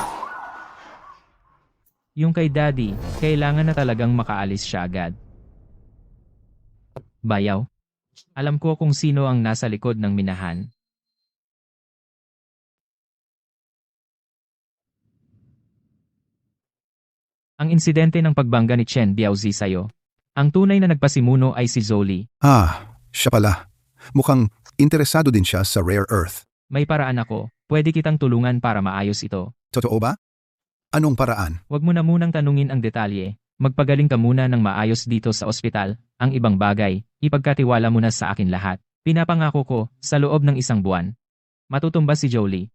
Yung kay Daddy, kailangan na talagang makaalis siya agad. Bayaw? Alam ko kung sino ang nasa likod ng minahan. Ang insidente ng pagbangga ni Chen Biaozi sa'yo. Ang tunay na nagpasimuno ay si Zoli. Siya pala. Mukhang interesado din siya sa rare earth. May paraan ako, pwede kitang tulungan para maayos ito. Totoo ba? Anong paraan? Huwag mo na munang tanungin ang detalye. Magpagaling ka muna ng maayos dito sa ospital. Ang ibang bagay, ipagkatiwala mo na sa akin lahat. Pinapangako ko, sa loob ng 1 buwan. Matutumba si Jolie.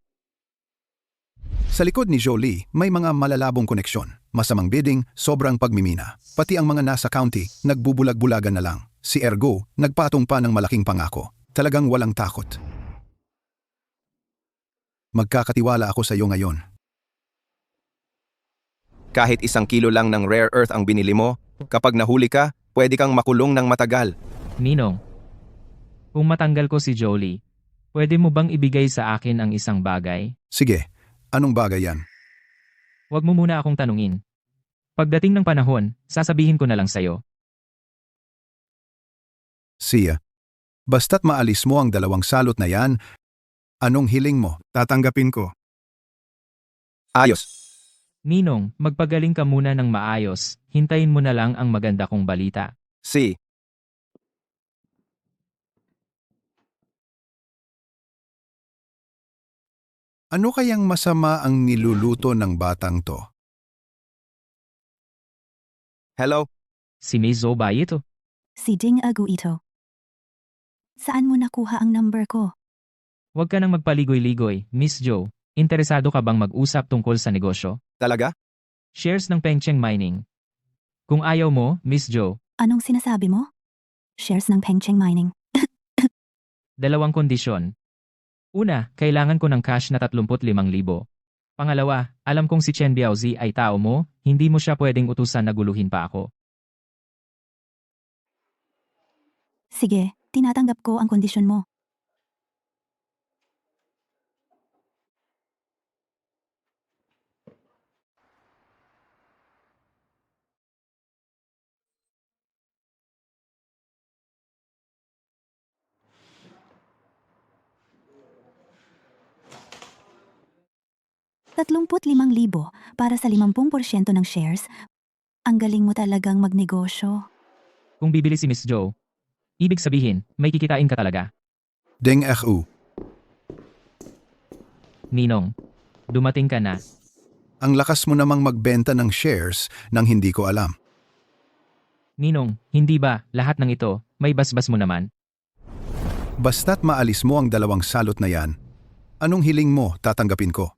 Sa likod ni Jolie, may mga malalabong koneksyon. Masamang bidding, sobrang pagmimina. Pati ang mga nasa county, nagbubulag-bulagan na lang. Si Ergo, nagpatong pa ng malaking pangako. Talagang walang takot. Magkakatiwala ako sa iyo ngayon. Kahit 1 kilo lang ng rare earth ang binili mo, kapag nahuli ka, pwede kang makulong ng matagal. Ninong. Kung matanggal ko si Jolie, Pwede mo bang ibigay sa akin ang isang bagay? Sige, anong bagay yan? Huwag mo muna akong tanungin. Pagdating ng panahon, sasabihin ko na lang sa'yo. Sia, basta't maalis mo ang 2 salot na yan, anong hiling mo? Tatanggapin ko. Ayos. Ninong, magpagaling ka muna ng maayos, hintayin mo na lang ang maganda kong balita. C. Ano kayang masama ang niluluto ng batang to? Hello? Si Miss Zo ba ito? Si Ding Agu ito. Saan mo nakuha ang number ko? Huwag ka nang magpaligoy-ligoy, Miss Jo. Interesado ka bang mag-usap tungkol sa negosyo? Talaga? Shares ng Pengcheng Mining. Kung ayaw mo, Miss Jo, Anong sinasabi mo? Shares ng Pengcheng Mining. 2 kondisyon. Una, kailangan ko ng cash na 35,000. Pangalawa, alam kong si Chen Biaozi ay tao mo, hindi mo siya pwedeng utusan na guluhin pa ako. Sige, tinatanggap ko ang kondisyon mo. ₱35,000 para sa 50% ng shares. Ang galing mo talagang magnegosyo. Kung bibili si Miss Jo, ibig sabihin, may kikitain ka talaga. Ding Fu, Ninong, dumating ka na. ang lakas mo namang magbenta ng shares nang hindi ko alam. Ninong, hindi ba, lahat ng ito, may basbas mo naman? Basta't maalis mo ang 2 salot na yan, anong hiling mo tatanggapin ko?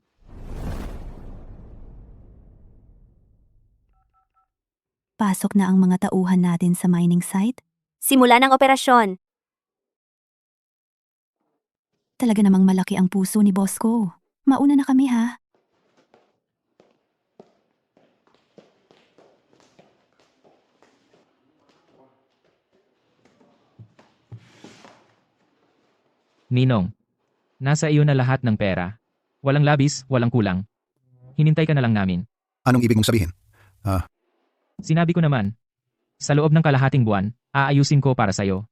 Pasok na ang mga tauhan natin sa mining site. Simula ng operasyon. Talaga namang malaki ang puso ni boss ko. Mauna na kami ha. Ninong, nasa iyo na lahat ng pera. Walang labis, walang kulang. Hinintay ka na lang namin. Anong ibig mong sabihin? Sinabi ko naman, sa loob ng kalahating buwan, aayusin ko para sa'yo.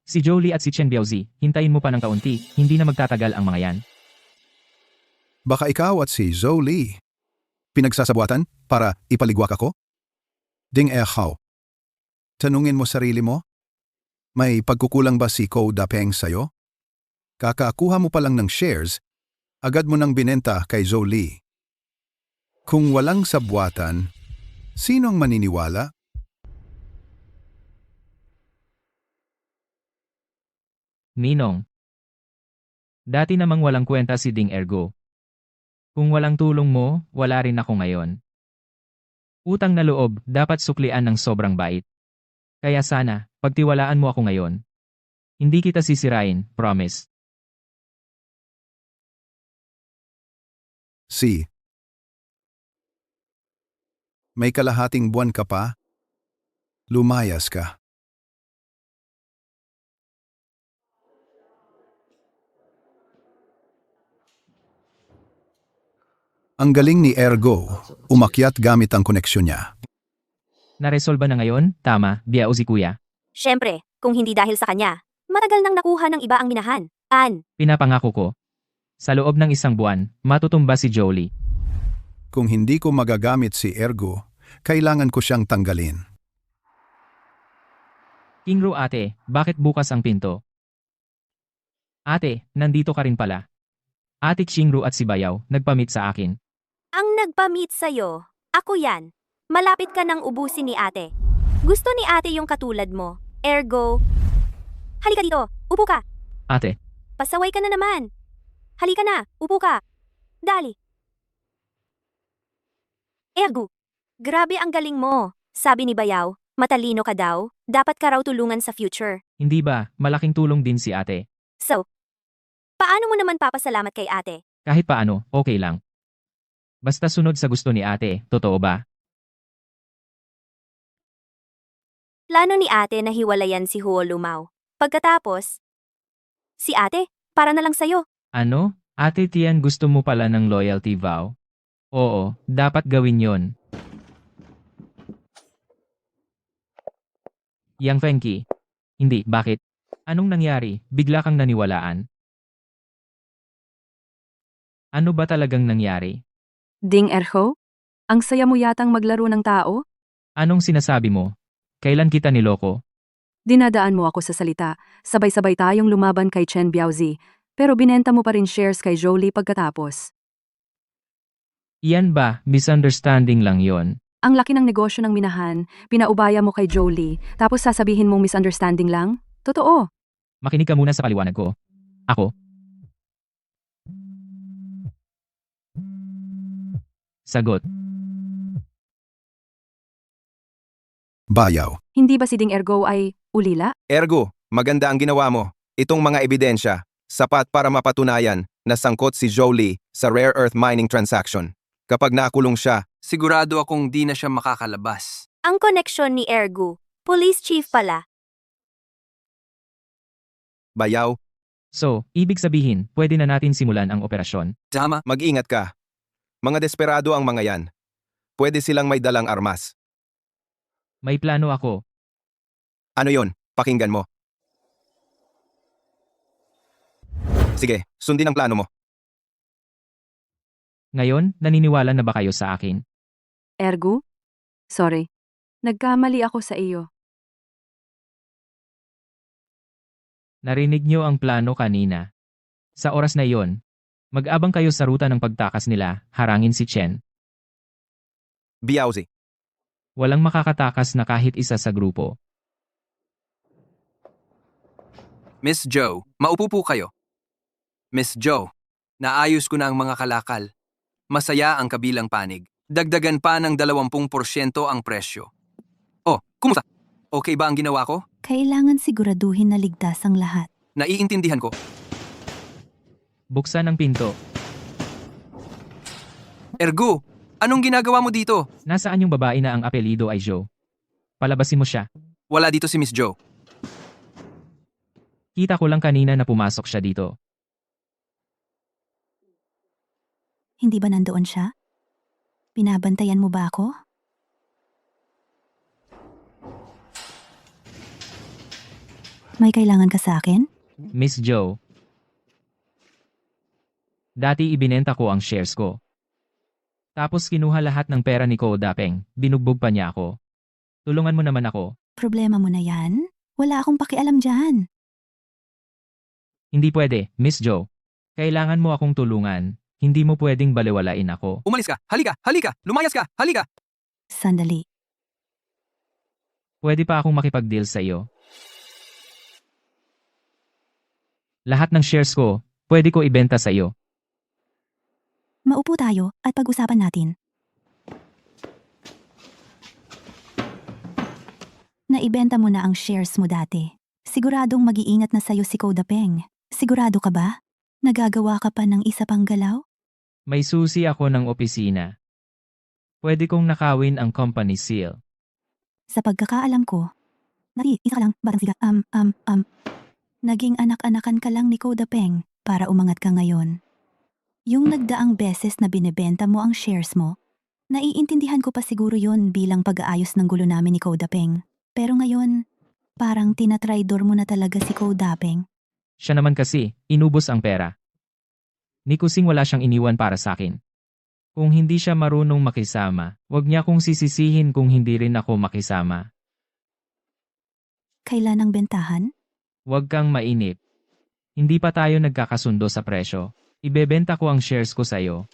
Si Jolie at si Chen Biaozi, hintayin mo pa ng kaunti, hindi na magtatagal ang mga yan. Baka ikaw at si Zhou Li pinagsasabuatan para ipaligwak ako? Ding Hao, tanungin mo sarili mo? May pagkukulang ba si Kou Dapeng sa'yo? Kakakuha mo pa lang ng shares, agad mo nang binenta kay Zhou Li. Kung walang sabwatan, sino ang maniniwala? Ninong, dati namang walang kwenta si Ding Ergo. Kung walang tulong mo, wala rin ako ngayon. Utang na loob, dapat suklian ng sobrang bait. Kaya sana, pagtiwalaan mo ako ngayon. Hindi kita sisirain, promise. Si. May kalahating buwan ka pa? Lumayas ka. Ang galing ni Ergo, umakyat gamit ang koneksyon niya. Naresolba na ngayon, tama, Biaozi kuya. Siyempre, kung hindi dahil sa kanya, matagal nang nakuha ng iba ang minahan. Pinapangako ko. Sa loob ng 1 buwan, matutumba si Jolie. Kung hindi ko magagamit si Ergo, kailangan ko siyang tanggalin. Kingro ate, bakit bukas ang pinto? Ate, nandito ka rin pala. Ate Xingru at si Bayaw, nagpamit sa akin. Ang nagpa-meet sa'yo, ako yan. Malapit ka nang ubusin ni ate. Gusto ni ate yung katulad mo. Ergo, halika dito, upo ka. Ate, Pasaway ka na naman. Halika na, upo ka. Dali. Ergo, grabe ang galing mo. Sabi ni Bayaw, matalino ka daw, dapat ka raw tulungan sa future. hindi ba, malaking tulong din si ate. So, paano mo naman papasalamat kay ate? Kahit paano, okay lang. Basta sunod sa gusto ni ate, totoo ba? Plano ni ate na hiwalayan si Huo Lumao. Pagkatapos, si ate, para na lang sa'yo. Ano? Ate Tian, gusto mo pala ng loyalty vow? Oo, dapat gawin yon. Yang Fengki. Hindi, bakit? Anong nangyari? Bigla kang naniwalaan? Ano ba talagang nangyari? Ding Erho? Ang saya mo yatang maglaro ng tao? Anong sinasabi mo? Kailan kita niloko? Dinadaan mo ako sa salita. Sabay-sabay tayong lumaban kay Chen Biaozi, pero binenta mo pa rin shares kay Jolie pagkatapos. Iyan ba, misunderstanding lang yon. Ang laki ng negosyo ng minahan, pinaubaya mo kay Jolie, tapos sasabihin mong misunderstanding lang? Totoo. Makinig ka muna sa paliwanag ko. Ako? Sagot. Bayaw. Hindi ba si Ding Ergo ay ulila? Ergo, maganda ang ginawa mo. Itong mga ebidensya, sapat para mapatunayan na sangkot si Jolie sa rare earth mining transaction. Kapag nakulong siya, Sigurado akong di na siya makakalabas. Ang koneksyon ni Ergu, police chief pala. bayaw, So, ibig sabihin, pwede na natin simulan ang operasyon. Tama, mag-ingat ka. Mga desperado ang mga yan. Pwede silang may dalang armas. May plano ako. Ano yon? Pakinggan mo. Sige, sundin ang plano mo. Ngayon, naniniwala na ba kayo sa akin? Ergo? Sorry. Nagkamali ako sa iyo. Narinig niyo ang plano kanina. Sa oras na iyon, mag-abang kayo sa ruta ng pagtakas nila, harangin si Chen. Biaozi. Walang makakatakas na kahit isa sa grupo. Miss Joe, maupo po kayo. Miss Joe, naayos ko na ang mga kalakal. Masaya ang kabilang panig. Dagdagan pa ng 20% ang presyo. Oh, kumusta? Okay ba ang ginawa ko? Kailangan siguraduhin na ligtas ang lahat. Naiintindihan ko. Buksan ang pinto. Ergo, anong ginagawa mo dito? Nasaan yung babae na ang apelido ay Joe? Palabasin mo siya. Wala dito si Miss Joe. Kita ko lang kanina na pumasok siya dito. Hindi ba nandoon siya? Binabantayan mo ba ako? May kailangan ka sa akin? Miss Joe. Dati ibinenta ko ang shares ko. Tapos kinuha lahat ng pera ni Ko Dapeng, binugbog pa niya ako. Tulungan mo naman ako. Problema mo na yan? Wala akong pakialam dyan. Hindi pwede, Miss Joe. Kailangan mo akong tulungan. Hindi mo pwedeng baliwalain ako. Umalis ka! Halika! Halika! Lumayas ka! Halika! Sandali. Pwede pa akong makipag-deal sa iyo. Lahat ng shares ko, pwede ko ibenta sa iyo. Maupo tayo at pag-usapan natin. Naibenta mo na ang shares mo dati. Siguradong mag-iingat na sa'yo si Ko Dapeng. Sigurado ka ba? Nagagawa ka pa ng isa pang galaw? May susi ako ng opisina. Pwede kong nakawin ang company seal. Sa pagkakaalam ko, isa ka lang, batang siga, Naging anak-anakan ka lang ni Ko Dapeng para umangat ka ngayon. Yung nagdaang beses na binebenta mo ang shares mo, naiintindihan ko pa siguro yon bilang pag-aayos ng gulo namin ni Ko Dapeng. Pero ngayon, parang tinatraidor mo na talaga si Ko Dapeng. Siya naman kasi, inubos ang pera. Ni kusing wala siyang iniwan para sa akin. Kung hindi siya marunong makisama, wag niya kong sisisihin kung hindi rin ako makisama. Kailan ang bentahan? Huwag kang mainip. Hindi pa tayo nagkakasundo sa presyo. Ibebenta ko ang shares ko sa'yo.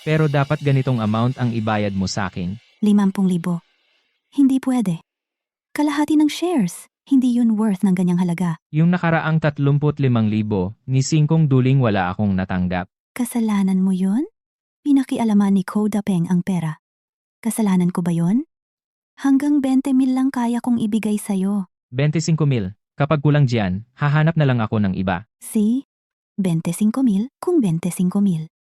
Pero dapat ganitong amount ang ibayad mo sa akin. 50,000. Hindi pwede. Kalahati ng shares. Hindi yun worth ng ganyang halaga. Yung nakaraang 35,000, ni singkong duling wala akong natanggap. Kasalanan mo yun? Pinakialaman ni Ko Dapeng ang pera. Kasalanan ko ba yun? Hanggang 20,000 lang kaya kong ibigay sa'yo. 25,000. Kapag kulang diyan, hahanap na lang ako ng iba. Si? 25,000 kung 25,000.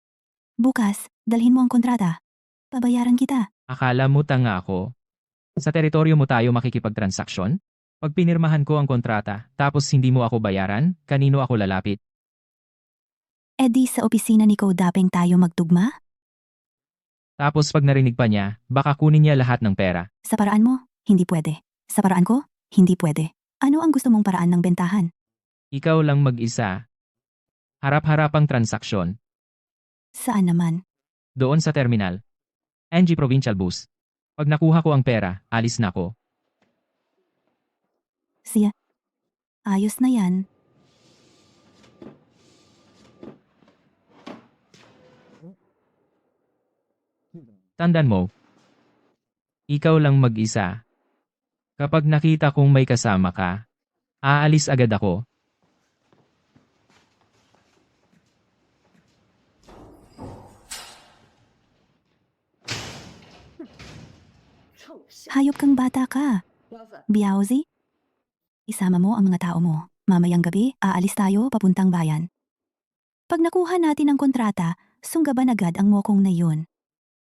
Bukas, dalhin mo ang kontrata. Pabayaran kita. Akala mo tanga ako? Sa teritoryo mo tayo makikipagtransaksyon? Pag pinirmahan ko ang kontrata, tapos hindi mo ako bayaran, kanino ako lalapit? E di sa opisina ni Kodapeng tayo magtugma? Tapos pag narinig pa niya, baka kunin niya lahat ng pera. Sa paraan mo, hindi pwede. Sa paraan ko, hindi pwede. Ano ang gusto mong paraan ng bentahan? Ikaw lang mag-isa. Harap-harapang transaksyon. Saan naman? Doon sa terminal. NG Provincial Bus. Pag nakuha ko ang pera, alis na ako. Siya. Ayos na yan. Tandaan mo, ikaw lang mag-isa. Kapag nakita kong may kasama ka, aalis agad ako. Hayop kang bata ka. Biawzi? Isama mo ang mga tao mo. Mamayang gabi, aalis tayo papuntang bayan. Pag nakuha natin ang kontrata, sunggaban agad ang mokong na yun.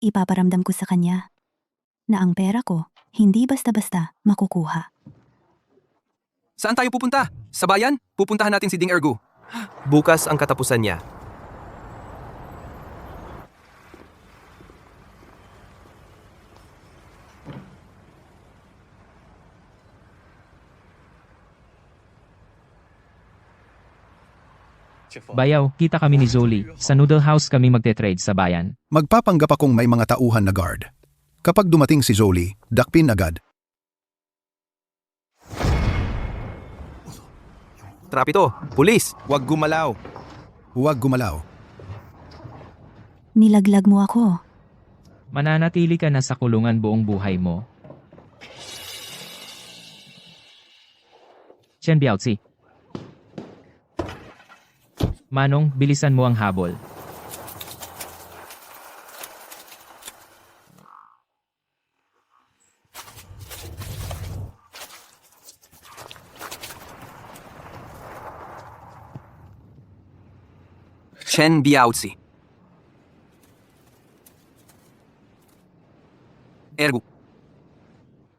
Ipaparamdam ko sa kanya na ang pera ko hindi basta-basta makukuha. Saan tayo pupunta? Sa bayan? Pupuntahan natin si Ding Ergo. Bukas ang katapusan niya. Bayaw, kita kami ni Zoli. Sa noodle house kami magte-trade sa bayan. Magpapanggap akong may mga tauhan na guard. Kapag dumating si Zoli, dakpin agad. Trapito, pulis, huwag gumalaw. Huwag gumalaw. Nilaglag mo ako. Mananatili ka na sa kulungan buong buhay mo. Chen Biaozi. Manong, bilisan mo ang habol. Chen Biaozi. Ergo.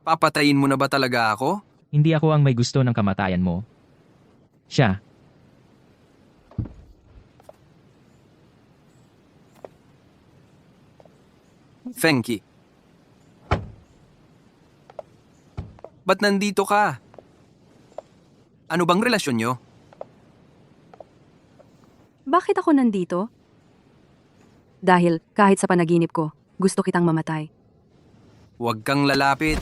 Papatayin mo na ba talaga ako? Hindi ako ang may gusto ng kamatayan mo. Siya. Fenki. Ba't nandito ka? Ano bang relasyon nyo? Bakit ako nandito? Dahil kahit sa panaginip ko, gusto kitang mamatay. Huwag kang lalapit.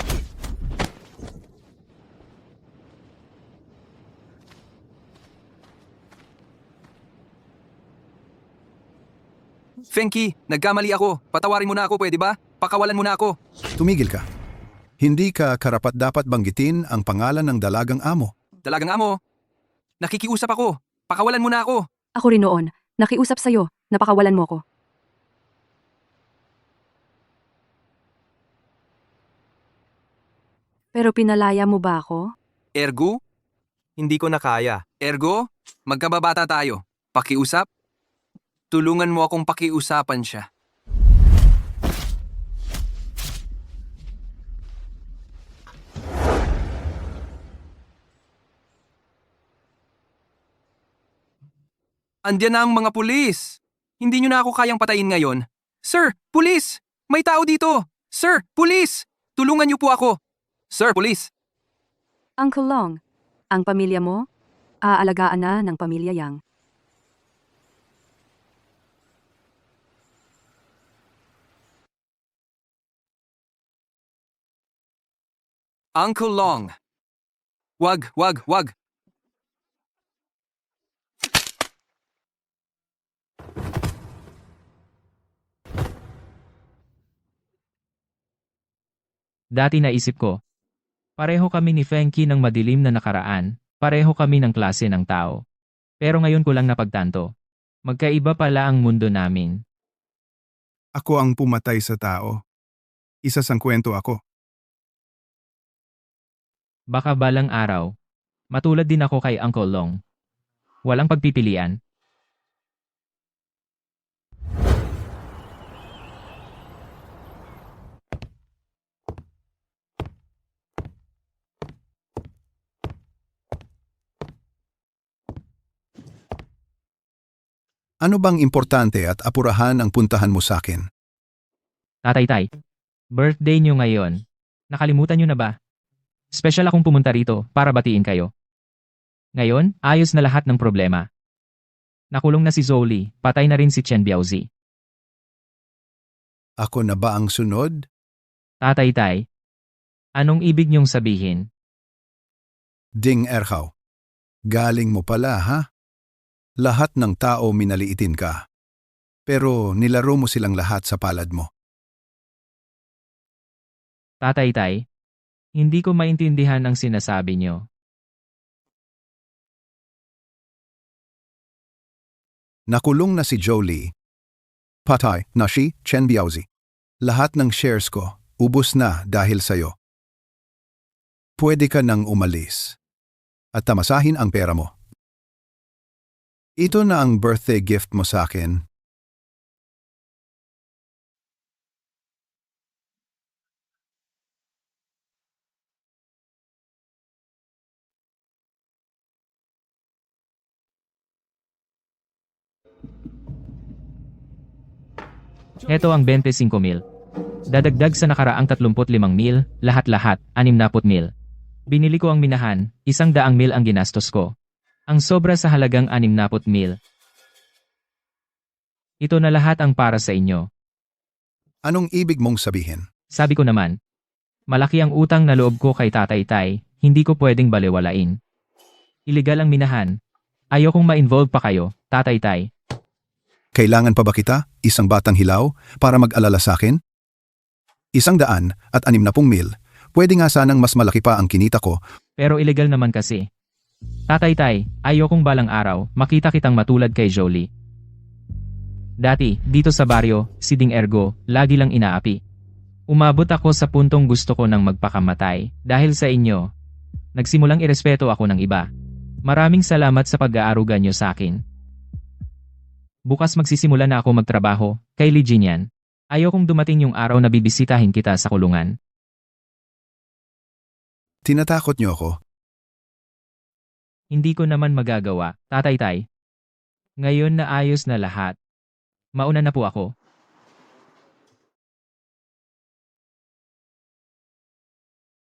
Fenki, nagkamali ako. Patawarin mo na ako, pwede ba? Pakawalan mo na ako. Tumigil ka. Hindi ka karapat-dapat banggitin ang pangalan ng dalagang amo. Dalagang amo. Nakikiusap ako. Pakawalan mo na ako. Ako rin noon, nakiusap sa'yo, napakawalan mo ko. Pero pinalaya mo ba ako? Ergo? Hindi ko na kaya. Ergo? Magkababata tayo. Pakiusap? Tulungan mo akong pakiusapan siya. Andiyan na ang mga pulis. Hindi nyo na ako kayang patayin ngayon. Sir, pulis! May tao dito! Sir, pulis! Tulungan niyo po ako. Sir, pulis! Uncle Long, ang pamilya mo, aalagaan na ng pamilya Yang. Uncle Long. Wag, wag, wag. Dati naisip ko. Pareho kami ni Fenki ng madilim na nakaraan. Pareho kami ng klase ng tao. Pero ngayon ko lang napagtanto. Magkaiba pala ang mundo namin. Ako ang pumatay sa tao. Isa sang kwento ako. Baka balang araw. Matulad din ako kay Uncle Long. Walang pagpipilian. Ano bang importante at apurahan ang puntahan mo sa akin? Tatay Tay, birthday niyo ngayon. Nakalimutan niyo na ba? Special akong pumunta rito para batiin kayo. Ngayon, ayos na lahat ng problema. Nakulong na si Zoli, patay na rin si Chen Biaozi. Ako na ba ang sunod? Tatay Tay, anong ibig niyong sabihin? Ding Erhaw. Galing mo pala, ha? Lahat ng tao minaliitin ka. Pero nilaro mo silang lahat sa palad mo. Tatay Tay, hindi ko maintindihan ang sinasabi niyo. Nakulong na si Jolie. Patay na si Chen Biaozi. Lahat ng shares ko, ubos na dahil sa'yo. Pwede ka nang umalis. At tamasahin ang pera mo. Ito na ang birthday gift mo sa akin. Heto ang 25,000. Dadagdag sa nakaraang 35,000, lahat-lahat, 60,000. Binili ko ang minahan, 100,000 ang ginastos ko. Ang sobra sa halagang 60,000. Ito na lahat ang para sa inyo. Anong ibig mong sabihin? Sabi ko naman, malaki ang utang na loob ko kay Tatay Tay, hindi ko pwedeng balewalain. Illegal ang minahan. Ayokong ma-involve pa kayo, Tatay Tay. Kailangan pa ba kita, isang batang hilaw, para mag-alala sa akin? 160,000. Pwede nga sanang mas malaki pa ang kinita ko. Pero illegal naman kasi. Tatay Tay, ayokong balang araw, makita kitang matulad kay Jolie. Dati, dito sa baryo, si Ding Ergo, lagi lang inaapi. Umabot ako sa puntong gusto ko nang magpakamatay, dahil sa inyo. Nagsimulang irespeto ako ng iba. Maraming salamat sa pag-aaruga niyo sa akin. Bukas magsisimula na ako magtrabaho, kay Li Jinyan. Ayokong dumating yung araw na bibisitahin kita sa kulungan. Tinatakot niyo ako. Hindi ko naman magagawa, Tatay Tay. Ngayon na ayos na lahat. Mauna na po ako.